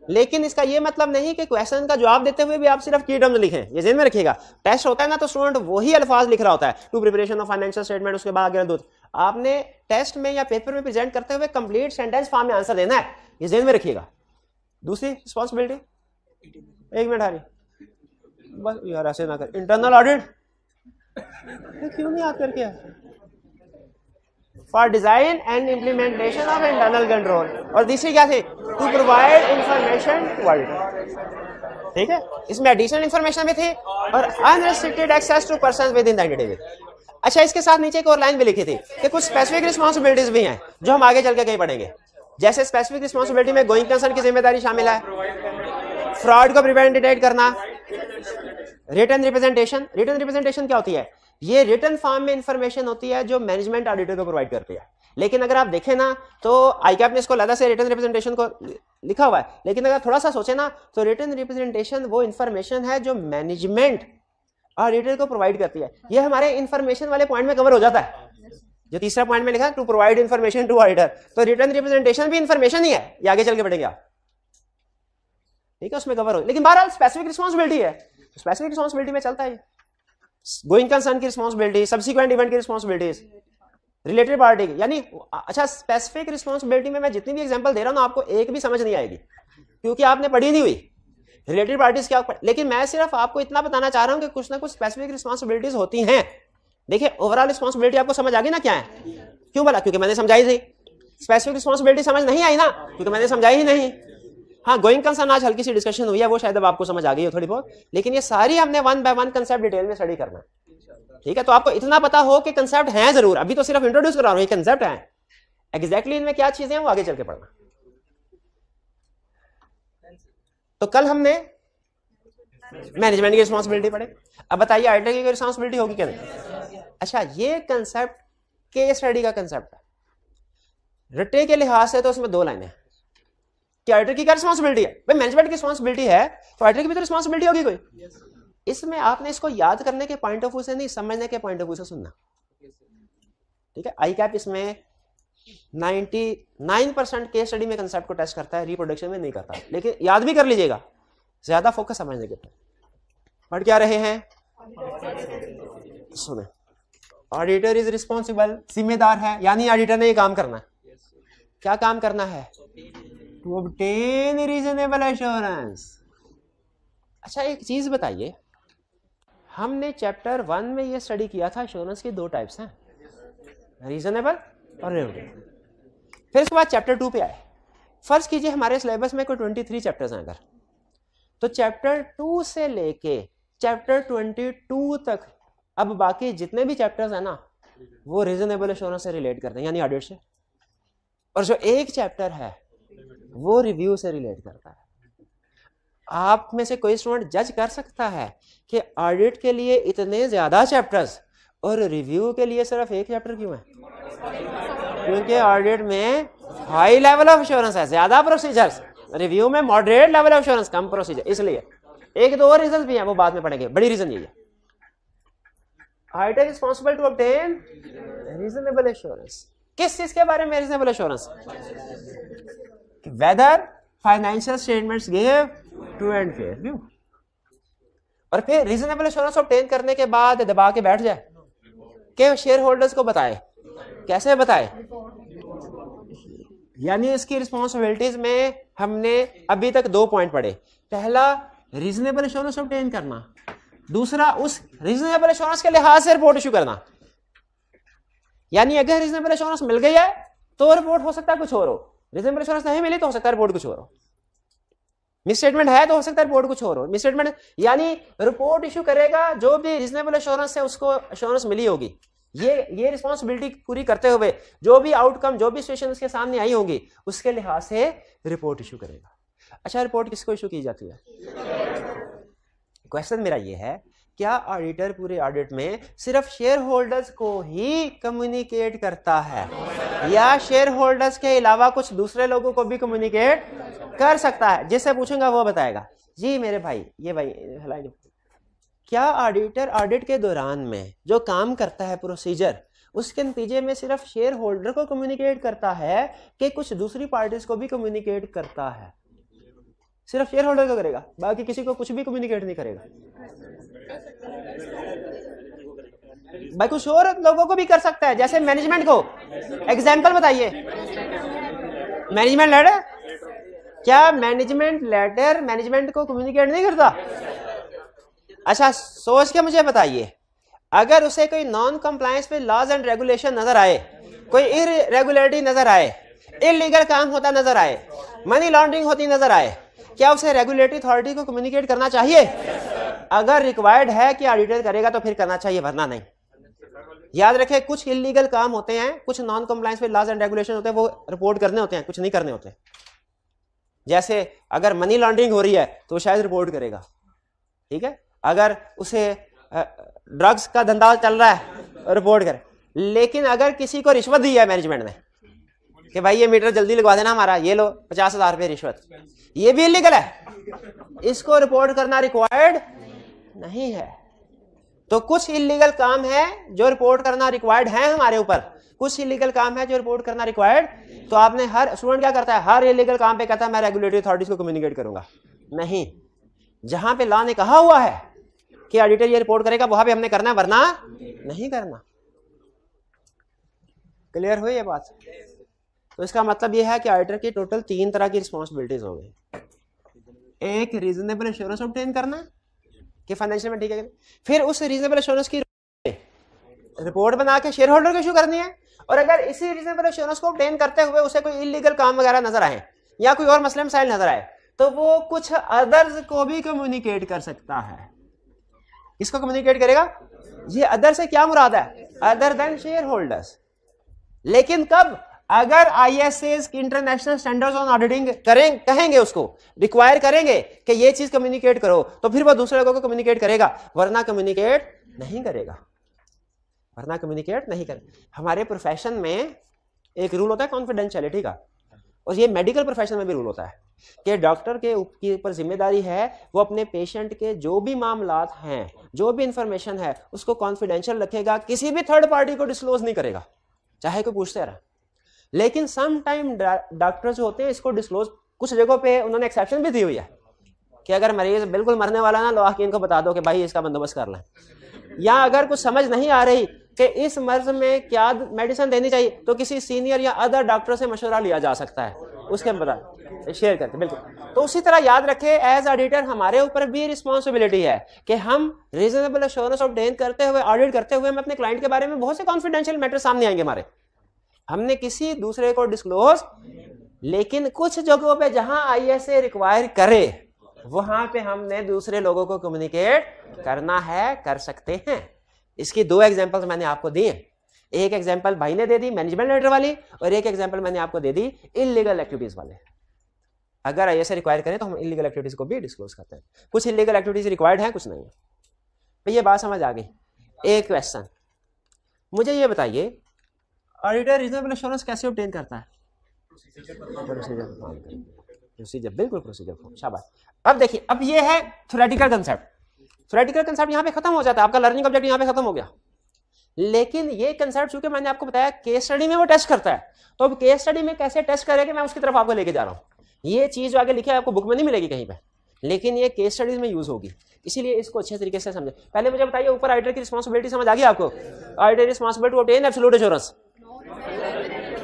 A: लेकिन इसका ये मतलब नहीं कि क्वेश्चन का जवाब देते हुए भी आप सिर्फ की टर्म्स लिखें, ये ध्यान में रखिएगा। टेस्ट होता है ना तो स्टूडेंट वही अल्फाज लिख रहा होता है, to preparation of financial statement, उसके बाद अगर आपने टेस्ट में या पेपर में प्रेजेंट करते हुए कंप्लीट सेंटेंस फॉर्म में आंसर देना है, ये ध्यान में रखिएगा। दूसरी रिस्पॉन्सिबिलिटी, एक मिनट हारी बस यार ऐसे ना कर, इंटरनल ऑडिट क्यों नहीं याद करके, for design and implementation of internal control, और तीसरी क्या थी, to provide information to auditor. ठीक है, इसमें एडिशनल इंफॉर्मेशन भी थी और unrestricted access to persons within the entity. अच्छा, इसके साथ नीचे एक और लाइन भी लिखी थी कि कुछ स्पेसिफिक रिस्पांसिबिलिटीज भी हैं जो हम आगे चल के कहीं पढ़ेंगे। जैसे स्पेसिफिक रिस्पांसिबिलिटी में गोइंग कंसर्न की जिम्मेदारी शामिल है, फ्रॉड को प्रिवेंट डिटेक्ट करना, रिटन रिप्रेजेंटेशन। रिटन रिप्रेजेंटेशन क्या होती है, ये रिटन फॉर्म में इंफॉर्मेशन होती है जो मैनेजमेंट ऑडिटर को प्रोवाइड करती है। लेकिन अगर आप देखें ना तो आईकैप ने इसको अलग से रिटन रिप्रेजेंटेशन को लिखा हुआ है, लेकिन अगर थोड़ा सा सोचे ना तो रिटन रिप्रेजेंटेशन वो इंफॉर्मेशन है जो मैनेजमेंट ऑडिटर को प्रोवाइड करती है। ये हमारे इंफॉर्मेशन वाले पॉइंट में कवर हो जाता है, जो तीसरा पॉइंट में लिखा है to provide information to auditor, तो रिटन रिप्रेजेंटेशन भी इंफॉर्मेशन ही है, ये आगे चल के पढ़ेंगे आप। ठीक है, उसमें कवर हो, लेकिन बहरहाल स्पेसिफिक रिस्पांसिबिलिटी है, स्पेसिफिक रिस्पांसिबिलिटी में चलता है गोइंग कंसर्न की रिस्पांसिबिलिटी, सब्सिक्वेंट इवेंट की रिस्पांसिबिलिटीज, रिलेटेड पार्टी की। यानी अच्छा, स्पेसिफिक रिस्पांसिबिलिटी में मैं जितनी भी एग्जांपल दे रहा हूं ना आपको एक भी समझ नहीं आएगी क्योंकि आपने पढ़ी नहीं हुई रिलेटेड पार्टीज क्या, लेकिन मैं सिर्फ आपको इतना बताना चाह रहा हूं कि कुछ ना कुछ स्पेसिफिक रिस्पांसिबिलिटीज होती हैं। देखिए ओवरऑल रिस्पांसिबिलिटी आपको समझ आ गई ना क्या है, क्यों बोला, क्योंकि मैंने समझाई थी। स्पेसिफिक रिस्पांसिबिलिटी समझ नहीं आई ना क्योंकि मैंने समझाई ही नहीं। हाँ, गोइंग कंसर्न आज हल्की सी डिस्कशन हुई है, वो शायद अब आपको समझ आ गई हो थोड़ी बहुत, लेकिन ये सारी हमने one by one concept detail में स्टडी करना है। ठीक है, तो आपको इतना पता हो कि कंसेप्ट हैं जरूर, अभी तो सिर्फ इंट्रोड्यूस करा रहा हूं, ये कंसेप्ट है, एग्जैक्टली इनमें क्या चीजें हैं वो आगे चल के पढ़ना। तो कल हमने मैनेजमेंट की रिस्पांसिबिलिटी पढ़े, अब बताइए ऑडिटर की रिस्पांसिबिलिटी होगी क्या नहीं। अच्छा, ये कंसेप्ट केस स्टडी का कंसेप्ट है, रट्टे के लिहाज से तो उसमें दो लाइनें हैं कि ऑडिटर की क्या रिस्पांसिबिलिटी है। भाई मैनेजमेंट की रिस्पांसिबिलिटी है तो ऑडिटर की भी तो रिस्पांसिबिलिटी होगी कोई। इसमें आपने इसको याद करने के पॉइंट ऑफ व्यू से नहीं, समझने के पॉइंट ऑफ व्यू से सुनना। ठीक है, आईकैप इसमें 99% केस स्टडी में कंसेप्ट को टेस्ट करता है, रिप्रोडक्शन में नहीं करता, लेकिन याद भी कर लीजिएगा, ज्यादा फोकस समझने के ऊपर। पढ़ क्या रहे हैं, सुने, ऑडिटर इज रिस्पॉन्सिबल, जिम्मेदार है, यानी ऑडिटर ने ये काम करना है। क्या काम करना है, टू ऑब्टेन रीजनेबल एश्योरेंस। अच्छा एक चीज बताइए, हमने चैप्टर 1 में ये स्टडी किया था, एश्योरेंस के दो टाइप्स हैं, रीजनेबल और रिलेटिव। फिर उसके बाद चैप्टर 2 पे आए। फर्ज कीजिए हमारे सिलेबस में कोई 23 चैप्टर्स हैं अगर, तो चैप्टर 2 से लेके चैप्टर 22 तक अब बाकी जितने भी चैप्टर्स हैं ना वो रीजनेबल एश्योरेंस से रिलेट करते हैं, यानी ऑडिट से, और जो एक चैप्टर है वो रिव्यू से रिलेट करता है। आप में से कोई स्टूडेंट जज कर सकता है कि ऑडिट के लिए इतने ज्यादा चैप्टर्स और रिव्यू के लिए सिर्फ एक चैप्टर क्यों है? क्योंकि ऑडिट में हाई लेवल ऑफ एश्योरेंस है, ज्यादा प्रोसीजर्स, रिव्यू में moderate level of assurance, come procedure. इसलिए एक दो और रीजन भी हैं, वो बाद में पढ़ेंगे, बड़ी रीजन यही है। Auditor responsible to obtain reasonable assurance. किस चीज के बारे में reasonable assurance? Whether financial statements give true and fair view. और फिर रीजनेबल एश्योरेंस ऑब्टेन करने के बाद दबा के बैठ जाए कि शेयर होल्डर्स को बताए, कैसे बताए? यानी इसकी रिस्पॉन्सिबिलिटीज में हमने अभी तक 2 पॉइंट पढ़े। पहला रीजनेबल एश्योरेंस ऑब्टेन करना, दूसरा उस रीजनेबल एश्योरेंस के लिहाज से रिपोर्ट इशू करना। यानी अगर रीजनेबल एश्योरेंस मिल गई है तो रिपोर्ट हो सकता है कुछ और हो, रीजनेबल एश्योरेंस नहीं मिली तो हो सकता है रिपोर्ट कुछ और हो, मिसस्टेटमेंट है तो हो सकता है रिपोर्ट कुछ और हो। मिसस्टेटमेंट यानी रिपोर्ट इशू करेगा जो भी रीजनेबल एश्योरेंस है उसको एश्योरेंस मिली होगी, ये रिस्पॉन्सिबिलिटी पूरी करते हुए जो भी आउटकम, जो भी सिचुएशन उसके सामने आई होगी उसके लिहाज से रिपोर्ट इशू करेगा। अच्छा, रिपोर्ट किसको इशू की जाती है? क्वेश्चन मेरा ये है, क्या ऑडिटर पूरे ऑडिट में सिर्फ शेयर होल्डर्स को ही कम्युनिकेट करता है या शेयर होल्डर्स के अलावा कुछ दूसरे लोगों को भी कम्युनिकेट कर सकता है? जिससे पूछूंगा वो बताएगा। जी मेरे भाई, ये भाई हिलाई क्या ऑडिटर ऑडिट के दौरान में जो काम करता है प्रोसीजर, उसके नतीजे में सिर्फ शेयर होल्डर को कम्युनिकेट करता है कि कुछ दूसरी पार्टीज को भी कम्युनिकेट करता है? सिर्फ शेयर होल्डर को करेगा, बाकी किसी को कुछ भी कम्युनिकेट नहीं करेगा? भाई कुछ और लोगों को भी कर सकता है, जैसे मैनेजमेंट को। एग्जाम्पल बताइए। मैनेजमेंट लेटर, क्या मैनेजमेंट लेटर मैनेजमेंट को कम्युनिकेट नहीं करता? अच्छा सोच के मुझे बताइए, अगर उसे कोई नॉन कंप्लायंस पे लॉज एंड रेगुलेशन नजर आए, कोई इरेगुलरिटी नजर आए, इलीगल काम होता नजर आए, मनी लॉन्ड्रिंग होती नजर आए, क्या उसे रेगुलेटरी अथॉरिटी को कम्युनिकेट करना चाहिए? अगर रिक्वायर्ड है कि ऑडिटर करेगा तो फिर करना चाहिए, वरना नहीं। याद रखें, कुछ इलीगल काम होते हैं, कुछ नॉन कंप्लायंस पे लॉज एंड रेगुलेशन होते हैं, वो रिपोर्ट करने होते हैं, कुछ नहीं करने होते। जैसे अगर मनी लॉन्ड्रिंग हो रही है तो शायद रिपोर्ट करेगा, ठीक है। अगर उसे ड्रग्स का धंधा चल रहा है रिपोर्ट करे। लेकिन अगर किसी को रिश्वत दी है मैनेजमेंट ने कि भाई ये मीटर जल्दी लगवा देना हमारा, ये लो 50,000 रुपये रिश्वत, ये भी इलीगल है, इसको रिपोर्ट करना रिक्वायर्ड नहीं है। तो कुछ इलीगल काम है जो रिपोर्ट करना रिक्वायर्ड है हमारे ऊपर, कुछ इलीगल काम है जो रिपोर्ट करना रिक्वायर्ड। तो आपने हर स्टूडेंट क्या करता है, हर इलीगल काम पे कहता है मैं रेगुलेटरी अथॉरिटीज को कम्युनिकेट करूंगा। नहीं, जहां पे लॉ ने कहा हुआ है कि ऑडिटर ये रिपोर्ट करेगा वहां पे हमने करना है, वरना नहीं करना। क्लियर हुई ये बात? तो इसका मतलब ये है कि ऑडिटर की टोटल 3 तरह की रिस्पॉन्सिबिलिटीज हो गई। एक रीजनेबल एश्योरेंस ऑब्टेन करना कि फाइनेंशियल में ठीक है, फिर उस रीजनेबल एश्योरेंस की रिपोर्ट बना के शेयर होल्डर को इशू करनी है। और अगर इसी रीजनेबल एश्योरेंस को ऑब्टेन करते हुए उसे कोई इलीगल काम वगैरह नजर आए या कोई और मसले मसाइल नजर आए तो वो कुछ अदर्स को भी कम्युनिकेट कर सकता है। इसको कम्युनिकेट करेगा। ये अदर से क्या मुराद है? Other than share holders. लेकिन कब? अगर ISS international standards on auditing कहेंगे, उसको रिक्वायर करेंगे कि ये चीज कम्युनिकेट करो, तो फिर वो दूसरे लोगों को कम्युनिकेट करेगा, वरना कम्युनिकेट नहीं करेगा, वरना कम्युनिकेट नहीं करेगा। हमारे प्रोफेशन में एक रूल होता है कॉन्फिडेंशियलिटी का, और ये मेडिकल प्रोफेशन में भी रूल होता है कि डॉक्टर के ऊपर जिम्मेदारी है वो अपने पेशेंट के जो भी मामलात हैं, जो भी इंफॉर्मेशन है, उसको कॉन्फिडेंशियल रखेगा, किसी भी थर्ड पार्टी को डिस्क्लोज नहीं करेगा, चाहे कोई पूछते रहे। लेकिन सम टाइम डॉक्टर्स होते हैं इसको डिस्क्लोज, कुछ जगहों पे उन्होंने एक्सेप्शन भी दी हुई है कि अगर मरीज बिल्कुल मरने वाला ना, लो आके इनको बता दो कि भाई इसका बंदोबस्त कर लें। या अगर कुछ समझ नहीं आ रही कि इस मर्ज में क्या मेडिसिन देनी चाहिए, तो किसी सीनियर या अदर डॉक्टर से मशवरा लिया जा सकता है, उसके बता शेयर करते। बिल्कुल। तो उसी तरह याद रखें, एज ऑडिटर हमारे ऊपर भी रिस्पॉन्सिबिलिटी है कि हम रीजनेबल एश्योरेंस ऑब्टेन करते हुए, ऑडिट करते हुए, हम अपने क्लाइंट के बारे में बहुत से कॉन्फिडेंशियल मैटर सामने आएंगे हमारे, हमने किसी दूसरे को डिस्क्लोज। लेकिन कुछ जगहों पे जहां आईएसए रिक्वायर करे वहां पे हमने दूसरे लोगों को कम्युनिकेट करना है, कर सकते हैं। इसकी 2 एग्जांपल्स मैंने आपको दी हैं। एक एग्जांपल भाई ने दे दी मैनेजमेंट लेटर वाली, और एक एग्जांपल मैंने आपको दे दी इलीगल एक्टिविटीज वाले। अगर आईएसए रिक्वायर करें तो हम इलीगल एक्टिविटीज को भी डिस्क्लोज करते हैं। कुछ इलीगल एक्टिविटीज रिक्वायर्ड है, कुछ नहीं है। तो ये बात समझ आ गई। एक क्वेश्चन मुझे ये बताइए, ऑडिटर रीजनेबल एश्योरेंस कैसे ऑब्टेन करता है? प्रोसीजर, बिल्कुल प्रोसीजर फॉर्म, शाबाश। अब देखिए, अब ये है थ्योरेटिकल कंसेप्ट। थ्योरेटिकल कंसेप्ट यहाँ पे खत्म हो जाता है, आपका लर्निंग ऑब्जेक्ट यहाँ पे खत्म हो गया। लेकिन ये कंसेप्ट चूंकि मैंने आपको बताया केस स्टडी में वो टेस्ट करता है, तो अब केस स्टडी में कैसे टेस्ट करेगा मैं उसकी तरफ आपको लेके जा रहा हूँ। ये चीज जो आगे लिखी है आपको बुक में नहीं मिलेगी कहीं पे, लेकिन ये केस स्टडीज में यूज होगी, इसीलिए इसको अच्छे तरीके से समझे। पहले मुझे बताइए, ऊपर ऑडिटर की रिस्पॉन्सिबिलिटी समझ आ गई आपको? Auditor responsible to obtain absolute assurance,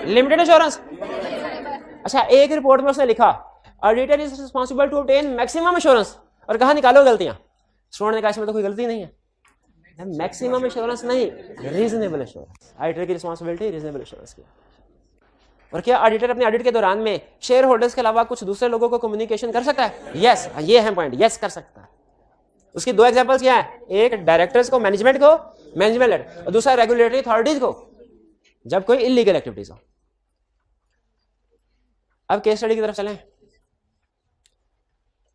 A: limited assurance. अच्छा, एक रिपोर्ट में उसने लिखा auditor is responsible to obtain maximum assurance, और कहा निकालो गलतियां। स्टूडेंट ने कहा इसमें तो कोई गलती नहीं है, मैक्सिमम एश्योरेंस नहीं, रीजनेबल एश्योरेंस। ऑडिटर की रिस्पॉन्सिबिलिटी रीजनेबल एश्योरेंस की। और क्या ऑडिटर अपने ऑडिट के दौरान में शेयर होल्डर्स के अलावा कुछ दूसरे लोगों को कम्युनिकेशन कर सकता है? यस, ये है पॉइंट, यस कर सकता है। उसकी 2 एग्जांपल्स क्या है? एक डायरेक्टर्स को, मैनेजमेंट को, मैनेजमेंट लेटर, और दूसरा रेगुलेटरी अथॉरिटीज को जब कोई इलीगल एक्टिविटीज हो। अब केस स्टडी की तरफ चलें।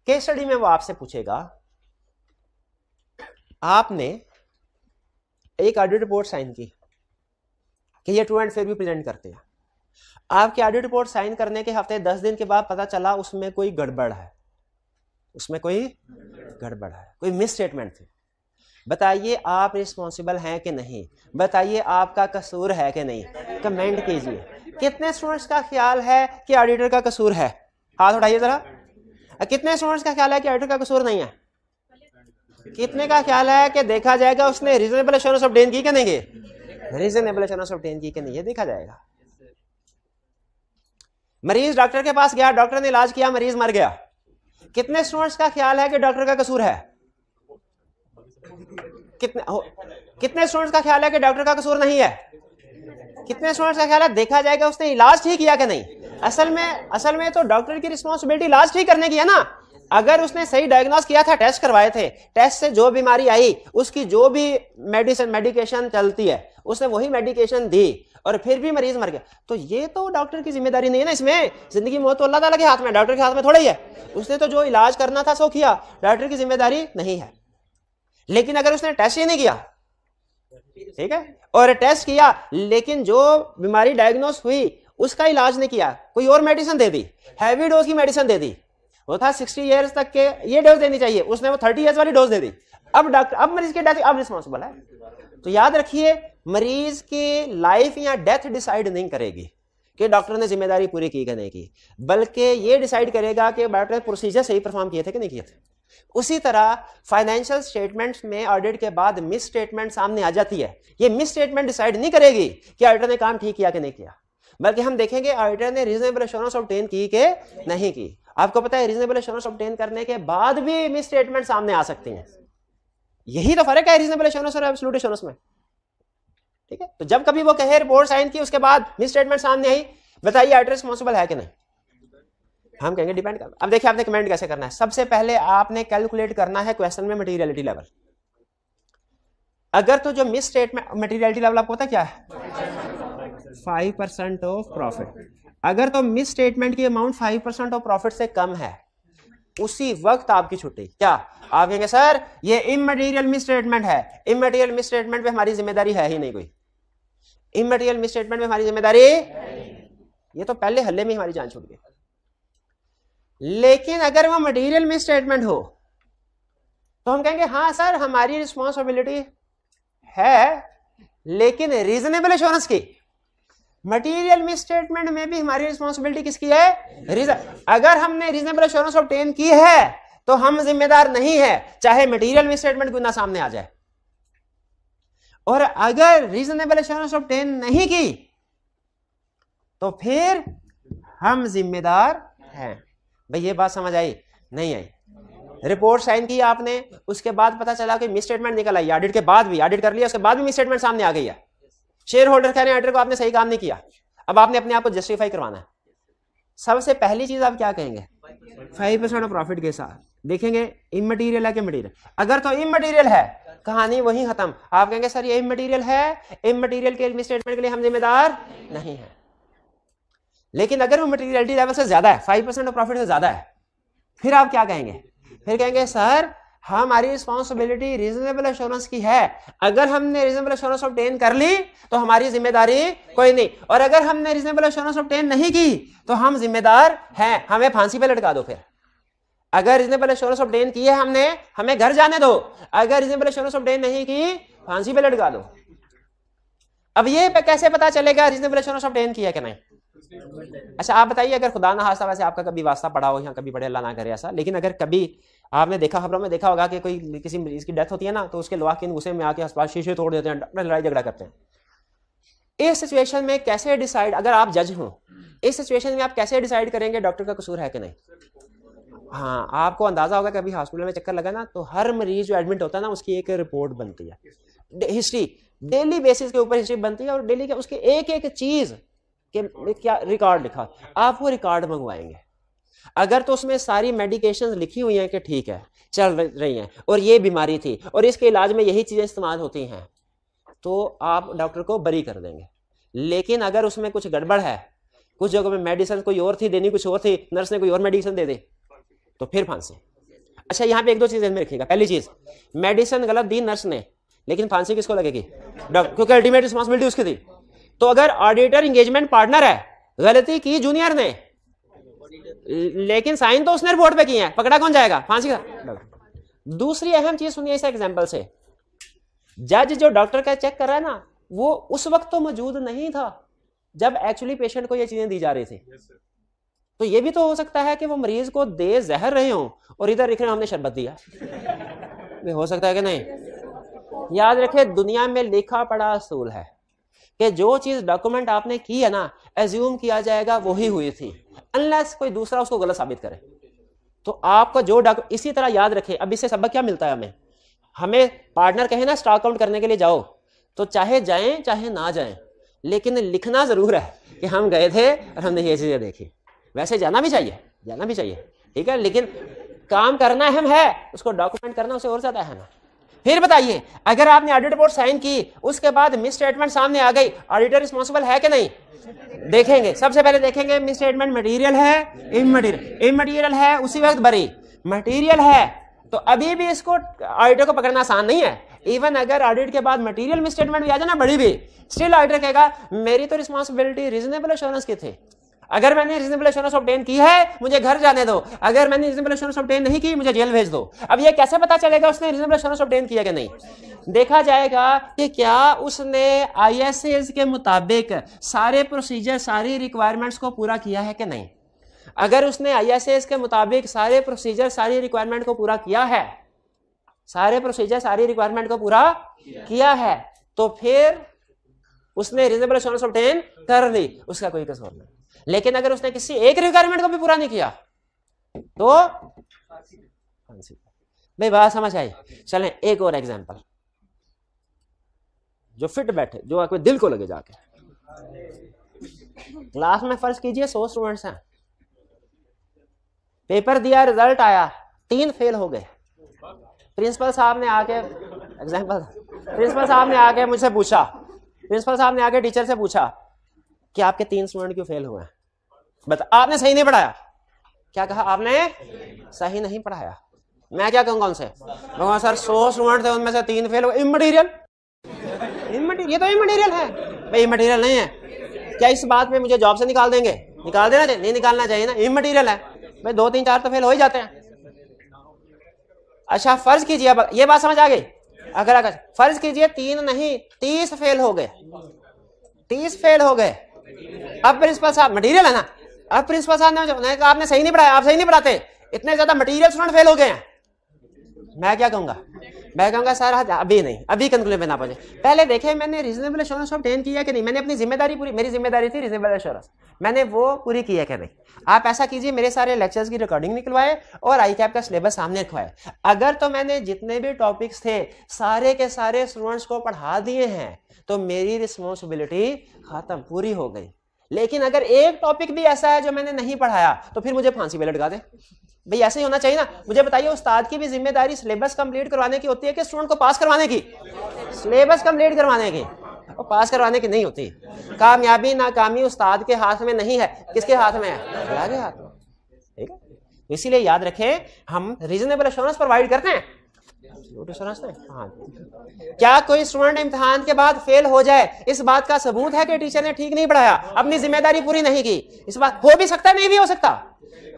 A: केस स्टडी में वो आपसे पूछेगा, आपने एक ऑडिट रिपोर्ट साइन की कि ये ट्रू एंड फेयर भी प्रेजेंट करते हैं। आपकी ऑडिट रिपोर्ट साइन करने के हफ्ते 10 दिन के बाद पता चला उसमें कोई गड़बड़ है, उसमें कोई गड़बड़ है, कोई मिस स्टेटमेंट थी। बताइए आप रिस्पॉन्सिबल हैं कि नहीं, बताइए आपका कसूर है कि नहीं, कमेंट कीजिए। कितने स्टूडेंट्स का ख्याल है कि ऑडिटर का कसूर है? हाथ उठाइए जरा। कितने स्टूडेंट्स का ख्याल है कि ऑडिटर का कसूर नहीं है? कितने का ख्याल है कि देखा जाएगा उसने रीजनेबल एश्योरेंस ऑब्टेन की कि नहीं की? रीजनेबल एश्योरेंस ऑब्टेन की कि नहीं, ये देखा जाएगा। मरीज डॉक्टर के पास गया, डॉक्टर ने इलाज किया, मरीज मर गया। कितने स्टूडेंट्स का ख्याल है कि डॉक्टर का कसूर है? कितने स्टूडेंट्स का ख्याल है कि डॉक्टर का कसूर नहीं है? कितने स्टूडेंट्स का ख्याल है देखा जाएगा उसने इलाज ठीक किया कि नहीं? असल में तो डॉक्टर की रिस्पॉन्सिबिलिटी इलाज ठीक करने की है ना। अगर उसने सही डायग्नोस किया था, टेस्ट करवाए थे, टेस्ट से जो बीमारी आई उसकी जो भी मेडिकेशन चलती है उसने वही मेडिकेशन दी और फिर भी मरीज मर गया, तो ये तो डॉक्टर की जिम्मेदारी नहीं है ना। इसमें जिंदगी मौत तो अल्लाह ताला के हाथ में, डॉक्टर के हाथ में थोड़ा ही है। उसने तो जो इलाज करना था सो किया, डॉक्टर की जिम्मेदारी नहीं है। लेकिन अगर उसने टेस्ट ही नहीं किया, ठीक है, और टेस्ट किया लेकिन जो बीमारी डायग्नोस हुई उसका इलाज नहीं किया, कोई और मेडिसिन दे दी, हैवी डोज की मेडिसिन दे दी, वो था 60 ईयर्स तक के ये डोज देनी चाहिए, उसने वो 30 ईयर्स वाली डोज दे दी, अब डॉक्टर, अब मरीज की डेथ अब रिस्पॉन्सिबल है। तो याद रखिए, मरीज की लाइफ या डेथ डिसाइड नहीं करेगी कि डॉक्टर ने जिम्मेदारी पूरी की कि नहीं की, बल्कि ये डिसाइड करेगा कि डॉक्टर ने प्रोसीजर सही परफॉर्म किए थे कि नहीं किए थे। उसी तरह फाइनेंशियल स्टेटमेंट्स में ऑडिट के बाद मिस स्टेटमेंट सामने आ जाती है। ये मिस स्टेटमेंट डिसाइड नहीं करेगी कि ऑडिटर ने काम ठीक किया कि नहीं किया, बल्कि हम देखेंगे ऑडिटर ने रीजनेबल एश्योरेंस ऑब्टेन की कि नहीं की। आपको पता है रीजनेबल एश्योरेंस ऑब्टेन करने के बाद भी मिस स्टेटमेंट सामने आ सकती हैं। यही तो फर्क है रीजनेबल एश्योरेंस और एब्सोल्यूट एश्योरेंस में, ठीक है। तो जब कभी वो कहे रिपोर्ट साइन की उसके बाद मिस स्टेटमेंट सामने आई, बताइए ऑडिटर रिस्पॉन्सिबल है कि नहीं? हम कहेंगे डिपेंड कर। अब देखिए आपने कमेंट कैसे करना है। सबसे पहले आपने कैलकुलेट करना है क्वेश्चन में मटेरियलिटी लेवल। अगर तो जो मिस स्टेटमेंट मटेरियलिटी लेवल आपको पता क्या है? 5% ऑफ प्रॉफिट। अगर तो मिस स्टेटमेंट की अमाउंट 5% ऑफ प्रॉफिट से कम है, उसी वक्त आपकी छुट्टी। क्या आप कहेंगे सर ये इमटेरियल मिस स्टेटमेंट है, इमटेरियल मिस स्टेटमेंट पे हमारी जिम्मेदारी है ही नहीं कोई, इमटेरियल मिस स्टेटमेंट में हमारी जिम्मेदारी, ये तो पहले हल्ले में हमारी जान छूट गई। लेकिन अगर वो मटेरियल मिस स्टेटमेंट हो तो हम कहेंगे हाँ सर हमारी रिस्पॉन्सिबिलिटी है, लेकिन रीजनेबल एश्योरेंस की। मटेरियल मिस स्टेटमेंट में भी हमारी रिस्पॉन्सिबिलिटी किसकी है? अगर हमने रीजनेबल एश्योरेंस ऑब्टेन की है तो हम जिम्मेदार नहीं है, चाहे मटेरियल मिस स्टेटमेंट क्यों ना सामने आ जाए। और अगर रीजनेबल एश्योरेंस ऑब्टेन नहीं की तो फिर हम जिम्मेदार हैं। भाई ये बात समझ आई नहीं आई? रिपोर्ट साइन की आपने, उसके बाद पता चला कि मिस स्टेटमेंट निकल आई, ऑडिट के बाद भी, ऑडिट कर लिया उसके बाद भी मिस स्टेटमेंट सामने आ गई है, शेयर होल्डर कह रहे हैं ऑडिटर को आपने सही काम नहीं किया, अब आपने अपने आप को जस्टिफाई करवाना है। सबसे पहली चीज आप क्या कहेंगे? 5% ऑफ प्रॉफिट के साथ देखेंगे इमटेरियल है कि मटेरियल। अगर तो इमटेरियल है, कहानी वहीं खत्म। आप कहेंगे सर ये इमटेरियल है, इमटेरियल के मिस स्टेटमेंट के लिए हम जिम्मेदार नहीं है। लेकिन अगर वो मटेरियलिटी लेवल से ज्यादा है, 5% ऑफ प्रॉफिट से ज्यादा है, फिर आप क्या कहेंगे? फिर कहेंगे सर हमारी रिस्पॉन्सिबिलिटी रीजनेबल एश्योरेंस की है, अगर हमने रीजनेबल एश्योरेंस ऑब्टेन कर ली तो हमारी जिम्मेदारी कोई नहीं, और अगर हमने रीजनेबल एश्योरेंस ऑब्टेन नहीं की तो हम जिम्मेदार हैं, हमें फांसी पे लटका दो। फिर अगर रीजनेबल एश्योरेंस ऑब्टेन की है हमने, हमें घर जाने दो, अगर रीजनेबल एश्योरेंस ऑब्टेन नहीं की फांसी पे लटका दो। अब ये कैसे पता चलेगा रीजनेबल एश्योरेंस ऑब्टेन की है कि नहीं? अच्छा आप बताइए, अगर खुदा ना खास्ता वैसे आपका कभी वास्ता पड़ा हो या कभी पढ़े, अल्लाह ना करे ऐसा, लेकिन अगर कभी आपने देखा, खबरों में देखा होगा कि कोई किसी मरीज की डेथ होती है ना, तो उसके लोहा के गुस्से में आके अस्पताल शीशे तोड़ देते हैं, डॉक्टर लड़ाई झगड़ा करते हैं। इस सिचुएशन में कैसे डिसाइड, अगर आप जज हो, इस सिचुएशन में आप कैसे डिसाइड करेंगे डॉक्टर का कसूर है कि नहीं? हाँ आपको अंदाजा होगा, कभी हॉस्पिटल में चक्कर लगा ना, तो हर मरीज जो एडमिट होता है ना उसकी एक रिपोर्ट बनती है, हिस्ट्री, डेली बेसिस के ऊपर हिस्ट्री बनती है, और डेली के उसके एक एक चीज के क्या रिकॉर्ड लिखा, आप वो रिकॉर्ड मंगवाएंगे। अगर तो उसमें सारी मेडिकेशंस लिखी हुई हैं कि ठीक है चल रही हैं और ये बीमारी थी और इसके इलाज में यही चीजें इस्तेमाल होती हैं, तो आप डॉक्टर को बरी कर देंगे। लेकिन अगर उसमें कुछ गड़बड़ है, कुछ जगहों में मेडिसिन कोई और थी देनी, कुछ और थी, नर्स ने कोई और मेडिसिन दे दी, तो फिर फांसी। अच्छा यहाँ पे एक दो चीजें में रखिएगा। पहली चीज, मेडिसिन गलत दी नर्स ने, लेकिन फांसी किसको लगेगी? डॉक्टर, क्योंकि अल्टीमेट रिस्पॉन्सिबिलिटी उसकी थी। तो अगर ऑडिटर एंगेजमेंट पार्टनर है, गलती की जूनियर ने, लेकिन साइन तो उसने रिपोर्ट पे किए हैं, पकड़ा कौन जाएगा? फांसी का। दूसरी अहम चीज सुनिए इस एग्जांपल से, जज जो डॉक्टर का चेक कर रहा है ना, वो उस वक्त तो मौजूद नहीं था जब एक्चुअली पेशेंट को ये चीजें दी जा रही थी। तो ये भी तो हो सकता है कि वो मरीज को दे जहर रहे हों और इधर लिख रहे हमने शरबत दिया। ये हो सकता है कि नहीं? याद रखे, दुनिया में लिखा पड़ा असूल है कि जो चीज डॉक्यूमेंट आपने की है ना, एज्यूम किया जाएगा वही हुई थी, अनलेस कोई दूसरा उसको गलत साबित करे। तो आपका जो इसी तरह याद रखे। अब इससे सबक क्या मिलता है हमें पार्टनर कहे ना स्टॉक आउट करने के लिए जाओ, तो चाहे जाएं चाहे ना जाएं, लेकिन लिखना जरूर है कि हम गए थे और हमने ये चीजें देखी। वैसे जाना भी चाहिए, ठीक है, लेकिन काम करना अहम है, उसको डॉक्यूमेंट करना उसे और ज्यादा अहम है। फिर बताइए, अगर आपने ऑडिट रिपोर्ट साइन की, उसके बाद मिस स्टेटमेंट सामने आ गई, ऑडिटर रिस्पॉन्सिबल है कि नहीं? देखेंगे, सबसे पहले देखेंगे मिस स्टेटमेंट मटेरियल है, इमटेरियल है, उसी वक्त बरी। मटेरियल है तो अभी भी इसको ऑडिटर को पकड़ना आसान नहीं है। इवन अगर ऑडिट के बाद मटेरियल मिस स्टेटमेंट भी आ जाए ना, बड़ी भी, स्टिल ऑडिटर कहेगा मेरी तो रिस्पॉन्सिबिलिटी रीजनेबल एश्योरेंस की थी। अगर मैंने रीजनेबल एश्योरेंस ऑब्टेन की है, मुझे घर जाने दो। अगर मैंने रीजनेबल एश्योरेंस ऑब्टेन नहीं की, मुझे जेल भेज दो। अब ये कैसे पता चलेगा उसने रीजनेबल एश्योरेंस ऑब्टेन किया कि नहीं? देखा जाएगा कि क्या उसने आईएसएस के मुताबिक सारे प्रोसीजर, सारी रिक्वायरमेंट्स को पूरा किया है कि नहीं। अगर उसने आईएसएस के मुताबिक सारे प्रोसीजर, सारी रिक्वायरमेंट को पूरा किया है, सारे प्रोसीजर, सारी रिक्वायरमेंट को पूरा किया है, तो फिर उसने रीजनेबल एश्योरेंस ऑब्टेन कर ली, उसका कोई कसूर नहीं। लेकिन अगर उसने किसी एक रिक्वायरमेंट को भी पूरा नहीं किया तो भाई बात समझ आई। चलें एक और एग्जांपल जो फिट बैठे, जो आपके दिल को लगे जाके। क्लास में फर्ज कीजिए 100 स्टूडेंट्स हैं, पेपर दिया, रिजल्ट आया, 3 फेल हो गए। प्रिंसिपल साहब ने आके मुझसे पूछा, प्रिंसिपल साहब ने आके टीचर से पूछा कि आपके 3 स्टूडेंट क्यों फेल हुए हैं? बता, आपने सही नहीं पढ़ाया। क्या कहा आपने? सही नहीं पढ़ाया। मैं क्या कहूंगा उनसे? मैं सर 100 स्टूडेंट थे, उनमें से 3 फेल हुए। इमटेरियल, ये तो इमटेरियल है भाई। इमटेरियल नहीं है क्या? इस बात पे मुझे जॉब से निकाल देंगे? निकाल देना चाहिए? नहीं निकालना चाहिए ना, इमटेरियल है भाई। 2 3 4 तो फेल हो ही जाते हैं। अच्छा फर्ज कीजिए, अब ये बात समझ आ गई। अगर फर्ज कीजिए 3 नहीं 30 फेल हो गए, 30 फेल हो गए। अब प्रिंसिपल साहब, मटेरियल है ना, अब प्रिंसिपल साहब ने कहा आपने सही नहीं पढ़ाया, आप सही नहीं पढ़ाते, इतने ज्यादा मटेरियल स्टूडेंट फेल हो गए हैं। मैं क्या कहूंगा? मैं कहूंगा सर अभी नहीं, अभी कंक्लूजन पे ना पहुंचे, पहले देखें मैंने रीजनेबल एश्योरेंस ऑब्टेन किया कि नहीं, मैंने अपनी जिम्मेदारी पूरी, मेरी जिम्मेदारी थी रीजनेबल एश्योरेंस, मैंने वो पूरी की है कि नहीं। आप ऐसा कीजिए, मेरे सारे लेक्चर्स की रिकॉर्डिंग निकलवाए और आईकैप का सिलेबस सामने रखवाए। अगर तो मैंने जितने भी टॉपिक्स थे सारे के सारे स्टूडेंट्स को पढ़ा दिए हैं तो मेरी रिस्पॉन्सिबिलिटी खत्म, पूरी हो गई। लेकिन अगर एक टॉपिक भी ऐसा है जो मैंने नहीं पढ़ाया तो फिर मुझे फांसी पे लटका दे भाई। ऐसे ही होना चाहिए ना। मुझे बताइए, उस्ताद की भी जिम्मेदारी सिलेबस कंप्लीट करवाने की होती है कि स्टूडेंट को पास करवाने की? सिलेबस कंप्लीट करवाने की, और पास करवाने की नहीं होती। कामयाबी नाकामी उस्ताद के हाथ में नहीं है, किसके हाथ में है? अल्लाह के हाथ में। ठीक है, इसीलिए याद रखें, हम रीजनेबल एश्योरेंस प्रोवाइड करते हैं। हाँ, क्या कोई स्टूडेंट इम्तिहान के बाद फेल हो जाए, इस बात का सबूत है कि टीचर ने ठीक नहीं पढ़ाया, अपनी जिम्मेदारी पूरी नहीं की? इस बात हो भी सकता है, नहीं भी हो सकता,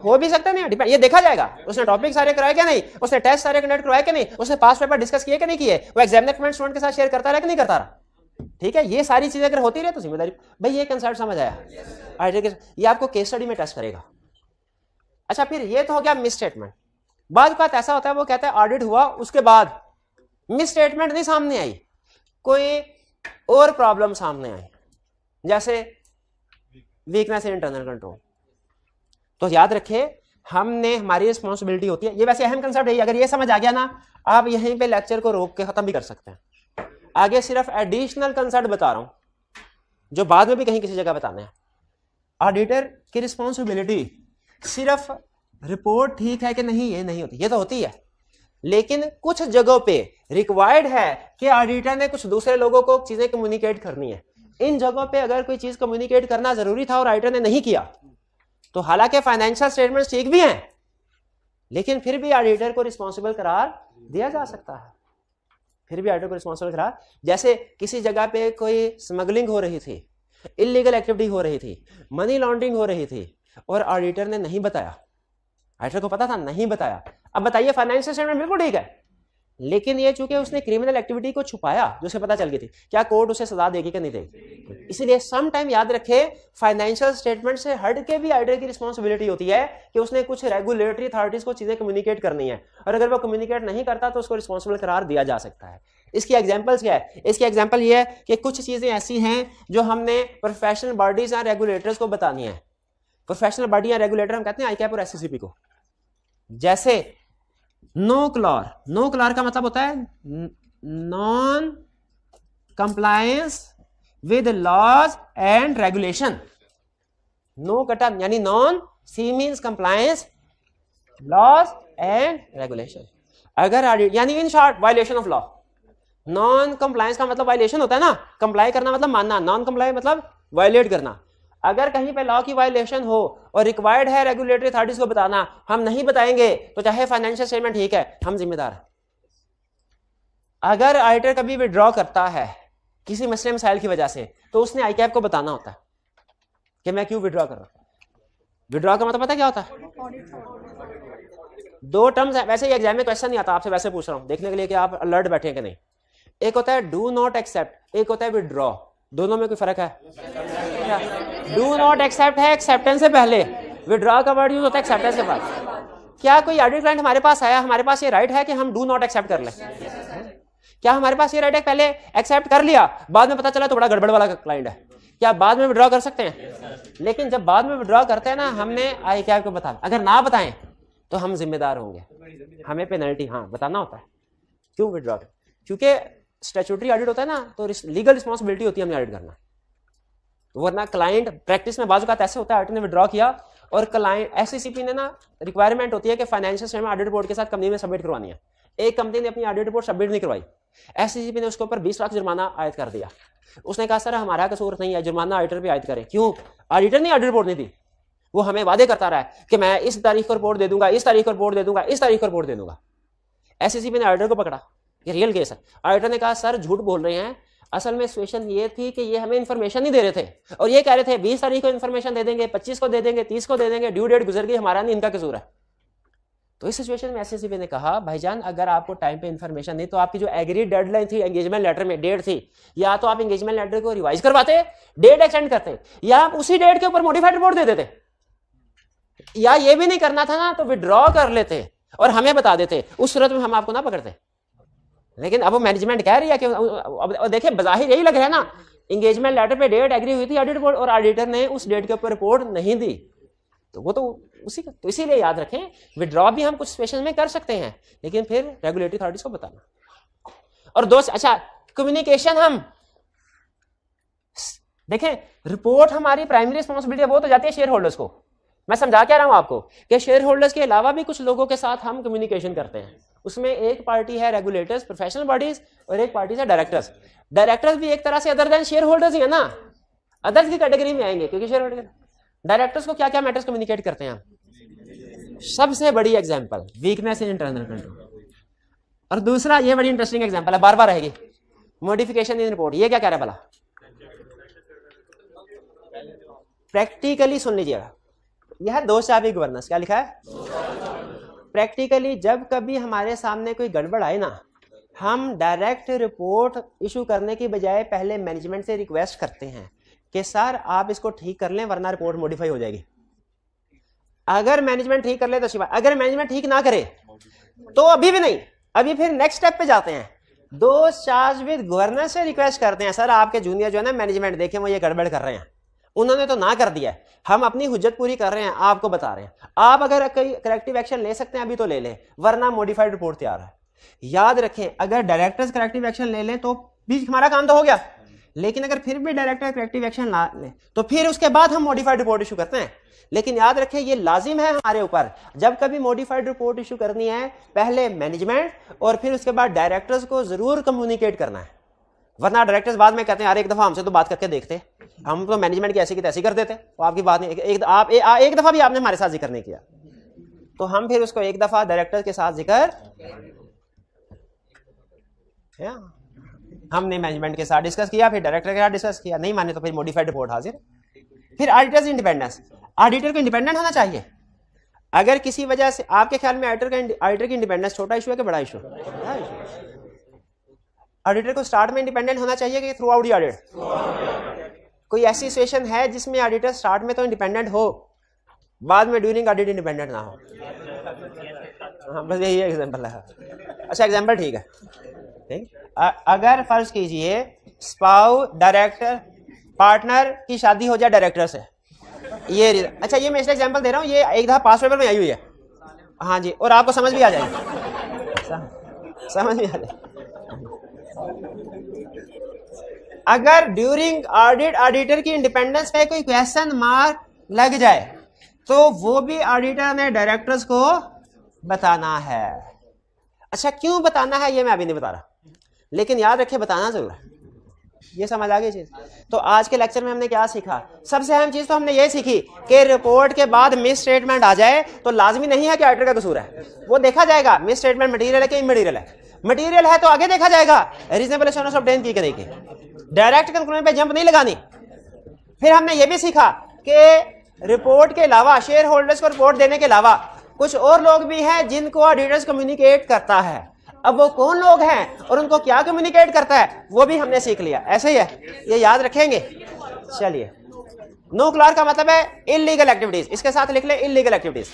A: हो भी सकता नहीं, डिपेंड, ये देखा जाएगा उसने टॉपिक सारे कराए क्या नहीं, उसने टेस्ट सारे कंडक्ट करवाए कि नहीं, उसने पास पेपर डिस्कस किए कि नहीं किए, वो एग्जामिनर कमेंट स्टूडेंट के साथ शेयर करता रहा कि नहीं करता रहा। ठीक है, ये सारी चीजें अगर होती रहे तो जिम्मेदारी। भाई ये कंसेप्ट समझ आया? ये आपको केस स्टडी में टेस्ट करेगा। अच्छा, फिर ये तो हो गया मिस स्टेटमेंट। बाद बात ऐसा होता है, वो कहता है ऑडिट हुआ, उसके बाद मिस स्टेटमेंट नहीं सामने आई, कोई और प्रॉब्लम सामने आई, जैसे वीकनेस इन इंटरनल कंट्रोल। तो याद रखें, हमारी रिस्पॉन्सिबिलिटी होती है। ये वैसे अहम कंसेप्ट है, अगर ये समझ आ गया ना, आप यहीं पे लेक्चर को रोक के खत्म भी कर सकते हैं। आगे सिर्फ एडिशनल कंसेप्ट बता रहा हूं जो बाद में भी कहीं किसी जगह बताने हैं। ऑडिटर की रिस्पॉन्सिबिलिटी सिर्फ रिपोर्ट ठीक है कि नहीं ये नहीं होती, ये तो होती है, लेकिन कुछ जगहों पे रिक्वायर्ड है कि ऑडिटर ने कुछ दूसरे लोगों को चीजें कम्युनिकेट करनी है। इन जगहों पे अगर कोई चीज कम्युनिकेट करना जरूरी था और ऑडिटर ने नहीं किया, तो हालांकि फाइनेंशियल स्टेटमेंट्स ठीक भी हैं, लेकिन फिर भी ऑडिटर को रिस्पॉन्सिबल करार दिया जा सकता है। फिर भी ऑडिटर को रिस्पॉन्सिबल करार, जैसे किसी जगह पे कोई स्मगलिंग हो रही थी, इलीगल एक्टिविटी हो रही थी, मनी लॉन्ड्रिंग हो रही थी, और ऑडिटर ने नहीं बताया, ऑडिटर को पता था नहीं बताया। अब बताइए, फाइनेंशियल स्टेटमेंट बिल्कुल ठीक है, लेकिन ये चूंकि उसने क्रिमिनल एक्टिविटी को छुपाया जो उसे पता चल गई थी, क्या कोर्ट उसे सजा देगी कि नहीं देगी। इसीलिए सम टाइम याद रखे फाइनेंशियल स्टेटमेंट से हट के भी ऑडिटर की रिस्पॉन्सिबिलिटी होती है कि उसने कुछ रेगुलेटरी अथॉरिटीज को चीजें कम्युनिकेट करनी है, और अगर वो कम्युनिकेट नहीं करता तो उसको रिस्पॉन्सिबल करार दिया जा सकता है। इसकी एग्जांपल्स क्या है? इसकी एग्जांपल ये है कि कुछ चीजें ऐसी हैं जो हमने प्रोफेशनल बॉडीज या रेगुलेटर्स को बतानी है। प्रोफेशनल बॉडी या रेगुलेटर हम कहते हैं आईकैप और एससीसीपी को। जैसे नो क्लॉर का मतलब होता है non compliance with laws and regulation. नो कटा यानी non, C means compliance, laws and regulation. अगर यानी in short violation of law. Non compliance का मतलब वायलेशन होता है ना, कंप्लाई करना मतलब मानना, नॉन कंप्लाई मतलब वायलेट करना। अगर कहीं पे लॉ की वायलेशन हो और रिक्वायर्ड है रेगुलेटरी अथॉरिटीज को बताना, हम नहीं बताएंगे तो चाहे फाइनेंशियल स्टेटमेंट ठीक है, हम जिम्मेदार हैं। अगर ऑडिटर कभी विड्रॉ करता है किसी मसले मसाइल की वजह से, तो उसने आईकैप को बताना होता है कि मैं क्यों विड्रॉ कर रहा हूं। विड्रॉ का मतलब पता क्या होता है? दो टर्म्स है, वैसे ही एग्जाम में क्वेश्चन नहीं आता, आपसे वैसे पूछ रहा हूं देखने के लिए कि आप अलर्ट बैठे कि नहीं। एक होता है डू नॉट एक्सेप्ट, एक होता है विड्रॉ। दोनों में कोई फर्क है? डू नॉट एक्सेप्ट है एक्सेप्टेंस से पहले, विड्रॉ का वर्ड यूज होता है एक्सेप्टेंस के बाद। क्या कोई ऑडिट क्लाइंट हमारे पास आया, हमारे पास ये राइट है कि हम डू नॉट एक्सेप्ट कर लें? क्या हमारे पास ये राइट है पहले एक्सेप्ट कर लिया, बाद में पता चला तो बड़ा गड़बड़ वाला क्लाइंट है, क्या बाद में विड्रॉ कर सकते हैं? लेकिन जब बाद में विड्रॉ करते हैं ना, हमने आईकैप को बताना। अगर ना बताएं तो हम जिम्मेदार होंगे, हमें पेनल्टी बताना होता है। क्यों विड्रॉ? क्योंकि स्टैट्यूटरी ऑडिट होता है ना, तो लीगल रिस्पॉन्सिबिलिटी होती है हमें ऑडिट करना। वरना क्लाइंट प्रैक्टिस में बाजू का ऐसे होता है, ऑडिटर ने विड्रॉ किया और क्लाइंट एससीसीपी ने ना रिक्वायरमेंट होती है कि फाइनेंशियल स्टेटमेंट ऑडिट रिपोर्ट के साथ कंपनी में सबमिट करवानी है। एक कंपनी ने अपनी ऑडिट रिपोर्ट सबमिट नहीं करवाई, एससीसीपी ने उसके ऊपर 20 लाख जुर्माना आयद कर दिया। उसने कहा सर हमारा कसूर नहीं है, जुर्माना ऑडिटर पे आयद करें। क्यों? ऑडिटर ने ऑडिट रिपोर्ट नहीं दी, वो हमें वादे करता रहा है कि मैं इस तारीख को रिपोर्ट दे दूंगा, इस तारीख को रिपोर्ट दे दूंगा, इस तारीख को रिपोर्ट दे दूंगा। एससीसीपी ने ऑडिटर को पकड़ा, ये रियल केस है। ऑडिटर ने कहा सर झूठ बोल रहे हैं, असल में सिचुएशन ये थी कि ये हमें इन्फॉर्मेशन नहीं दे रहे थे, और ये कह रहे थे 20 तारीख को इन्फॉर्मेशन दे देंगे, 25 को दे देंगे, 30 को दे देंगे, ड्यू डेट गुजर गई, हमारा नहीं इनका कसूर है। तो इस सिचुएशन में एससीसीपी ने कहा भाईजान अगर आपको टाइम पे इन्फॉर्मेशन नहीं, तो आपकी जो एग्रीड डेडलाइन थी एंगेजमेंट लेटर में डेट थी, या तो आप एंगेजमेंट लेटर को रिवाइज करवाते, डेट एक्सटेंड करते, या आप उसी डेट के ऊपर मॉडिफाइड रिपोर्ट दे देते, या ये भी नहीं करना था ना तो विड्रॉ कर लेते और हमें बता देते, उस सूरत में हम आपको ना पकड़ते। लेकिन अब मैनेजमेंट कह रही है कि अब देखिए बाहिर यही लग रहा है ना, एंगेजमेंट लेटर पे डेट एग्री हुई थी ऑडिट रिपोर्ट, और ऑडिटर ने उस डेट के ऊपर रिपोर्ट नहीं दी, तो वो तो उसी का। तो इसीलिए याद रखें विड्रॉ भी हम कुछ सिचुएशन में कर सकते हैं, लेकिन फिर रेगुलेटरी अथॉरिटीज को बताना। और दोस्त अच्छा कम्युनिकेशन, हम देखें रिपोर्ट हमारी प्राइमरी रिस्पॉन्सिबिलिटी वो तो जाती है शेयर होल्डर्स को। मैं समझा क्या रहा हूं आपको कि शेयर होल्डर्स के अलावा भी कुछ लोगों के साथ हम कम्युनिकेशन करते हैं। उसमें एक पार्टी है रेगुलेटर्स, प्रोफेशनल बॉडीज, और एक पार्टी है डायरेक्टर्स। डायरेक्टर्स भी एक तरह से अदर देन शेयर होल्डर्स ही है ना, अदर्स की कैटेगरी में आएंगे, क्योंकि शेयर होल्डर डायरेक्टर्स को क्या क्या मैटर्स कम्युनिकेट करते हैं हम। सबसे बड़ी example weakness in internal control, और दूसरा ये बड़ी इंटरेस्टिंग एग्जांपल है, बार बार रहेगी, मॉडिफिकेशन इन रिपोर्ट। ये क्या कह रहा है भला? प्रैक्टिकली सुन लीजिएगा, यह है 2 चाबी गवर्नेंस। क्या लिखा है? प्रैक्टिकली जब कभी हमारे सामने कोई गड़बड़ आए ना, हम डायरेक्ट रिपोर्ट इशू करने की बजाय पहले मैनेजमेंट से रिक्वेस्ट करते हैं कि सर आप इसको ठीक कर लें वरना रिपोर्ट मॉडिफाई हो जाएगी। अगर मैनेजमेंट ठीक कर ले तो शिवाय, अगर मैनेजमेंट ठीक ना करे तो अभी भी नहीं, अभी फिर नेक्स्ट स्टेप पे जाते हैं, 2 चार्ज विद गवर्नेंस से रिक्वेस्ट करते हैं सर आपके जूनियर जो है ना मैनेजमेंट देखें वो ये गड़बड़ कर रहे हैं, उन्होंने तो ना कर दिया है, हम अपनी हुज्जत पूरी कर रहे हैं, आपको बता रहे हैं, आप अगर कोई करेक्टिव एक्शन ले सकते हैं अभी तो ले लें वरना मॉडिफाइड रिपोर्ट तैयार है। याद रखें अगर डायरेक्टर्स करेक्टिव एक्शन ले लें तो भी हमारा काम तो हो गया, लेकिन अगर फिर भी डायरेक्टर करेक्टिव एक्शन ना ले तो फिर उसके बाद हम मॉडिफाइड रिपोर्ट इशू करते हैं। लेकिन याद रखें ये लाजिम है हमारे ऊपर, जब कभी मॉडिफाइड रिपोर्ट इशू करनी है पहले मैनेजमेंट और फिर उसके बाद डायरेक्टर्स को जरूर कम्युनिकेट करना है, वरना डायरेक्टर्स बाद में कहते हैं यार एक दफा हमसे तो बात करके देखते, हम तो मैनेजमेंट की ऐसी की तैसी कर देते, तो आपकी बात नहीं, एक दफा भी आपने हमारे साथ जिक्र नहीं किया, तो हम फिर उसको एक दफा डायरेक्टर के साथ जिक्र, हमने मैनेजमेंट के साथ डिस्कस किया, फिर डायरेक्टर के साथ डिस्कस किया, नहीं माने तो फिर मॉडिफाइड रिपोर्ट हाजिर। फिर ऑडिटर्स इंडिपेंडेंस, ऑडिटर को इंडिपेंडेंट होना चाहिए। अगर किसी वजह से आपके ख्याल में ऑडिटर की इंडिपेंडेंस छोटा इशू है कि बड़ा इशू? ऑडिटर को स्टार्ट में इंडिपेंडेंट होना चाहिए कि थ्रू आउट द ऑडिट? कोई ऐसी सिचुएशन है जिसमें ऑडिटर स्टार्ट में तो इंडिपेंडेंट हो, बाद में ड्यूरिंग ऑडिट इंडिपेंडेंट ना हो? हाँ, बस यही एग्जांपल है। अच्छा, एग्जांपल ठीक है। ठीक, अगर फर्ज कीजिए स्पाउस, डायरेक्टर, पार्टनर की शादी हो जाए डायरेक्टर से, ये अच्छा, ये मैं इसलिए एग्जांपल दे रहा हूँ, ये एक दफा पास पेपर में आई हुई है। हाँ जी, और आपको समझ भी आ जाएगी, समझ भी आ जाएगी। अगर ड्यूरिंग ऑडिट ऑडिटर की इंडिपेंडेंस पे कोई क्वेश्चन मार्क लग जाए तो वो भी ऑडिटर ने डायरेक्टर्स को बताना है। अच्छा, क्यों बताना है ये मैं अभी नहीं बता रहा, लेकिन याद रखे बताना जरूर है। ये समझ आ गई चीज? तो आज के लेक्चर में हमने क्या सीखा? सबसे अहम चीज तो हमने ये सीखी कि रिपोर्ट के बाद मिस स्टेटमेंट आ जाए तो लाजमी नहीं है कि ऑडिटर का कसूर है, वो देखा जाएगा मिस स्टेटमेंट मटेरियल है कि इमटेरियल है। मटेरियल है तो आगे देखा जाएगा रीजनेबल एश्योरेंस ऑफ डेट की कि नहीं की। डायरेक्ट कंक्लूजन पे जंप नहीं लगानी। फिर हमने ये भी सीखा कि रिपोर्ट के अलावा, शेयर होल्डर्स को रिपोर्ट देने के अलावा कुछ और लोग भी हैं जिनको ऑडिटर्स कम्युनिकेट करता है। अब वो कौन लोग हैं और उनको क्या कम्युनिकेट करता है वो भी हमने सीख लिया। ऐसे ही है, ये याद रखेंगे। चलिए, नो क्लार्क का मतलब है इलीगल एक्टिविटीज, इसके साथ लिख लें इलीगल एक्टिविटीज।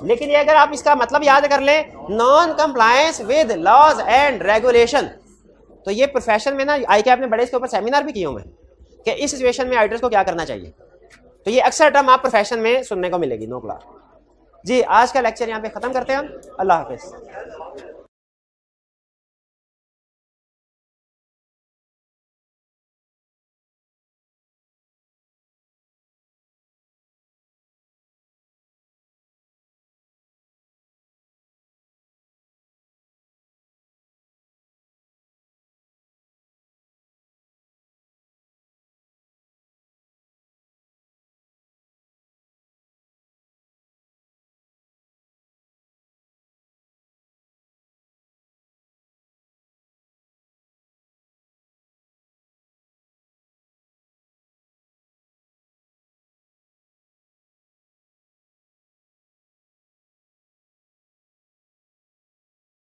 A: लेकिन ये अगर आप इसका मतलब याद कर लें, non compliance with laws and regulation, तो ये प्रोफेशन में ना आई के आपने बड़े इसके ऊपर सेमिनार भी किए हुए कि इस सिचुएशन में ऑडिटर्स को क्या करना चाहिए। तो ये अक्सर टर्म आप प्रोफेशन में सुनने को मिलेगी, नो क्लार्क। जी, आज का लेक्चर यहाँ पे खत्म करते हैं हम। अल्लाह हाफिज।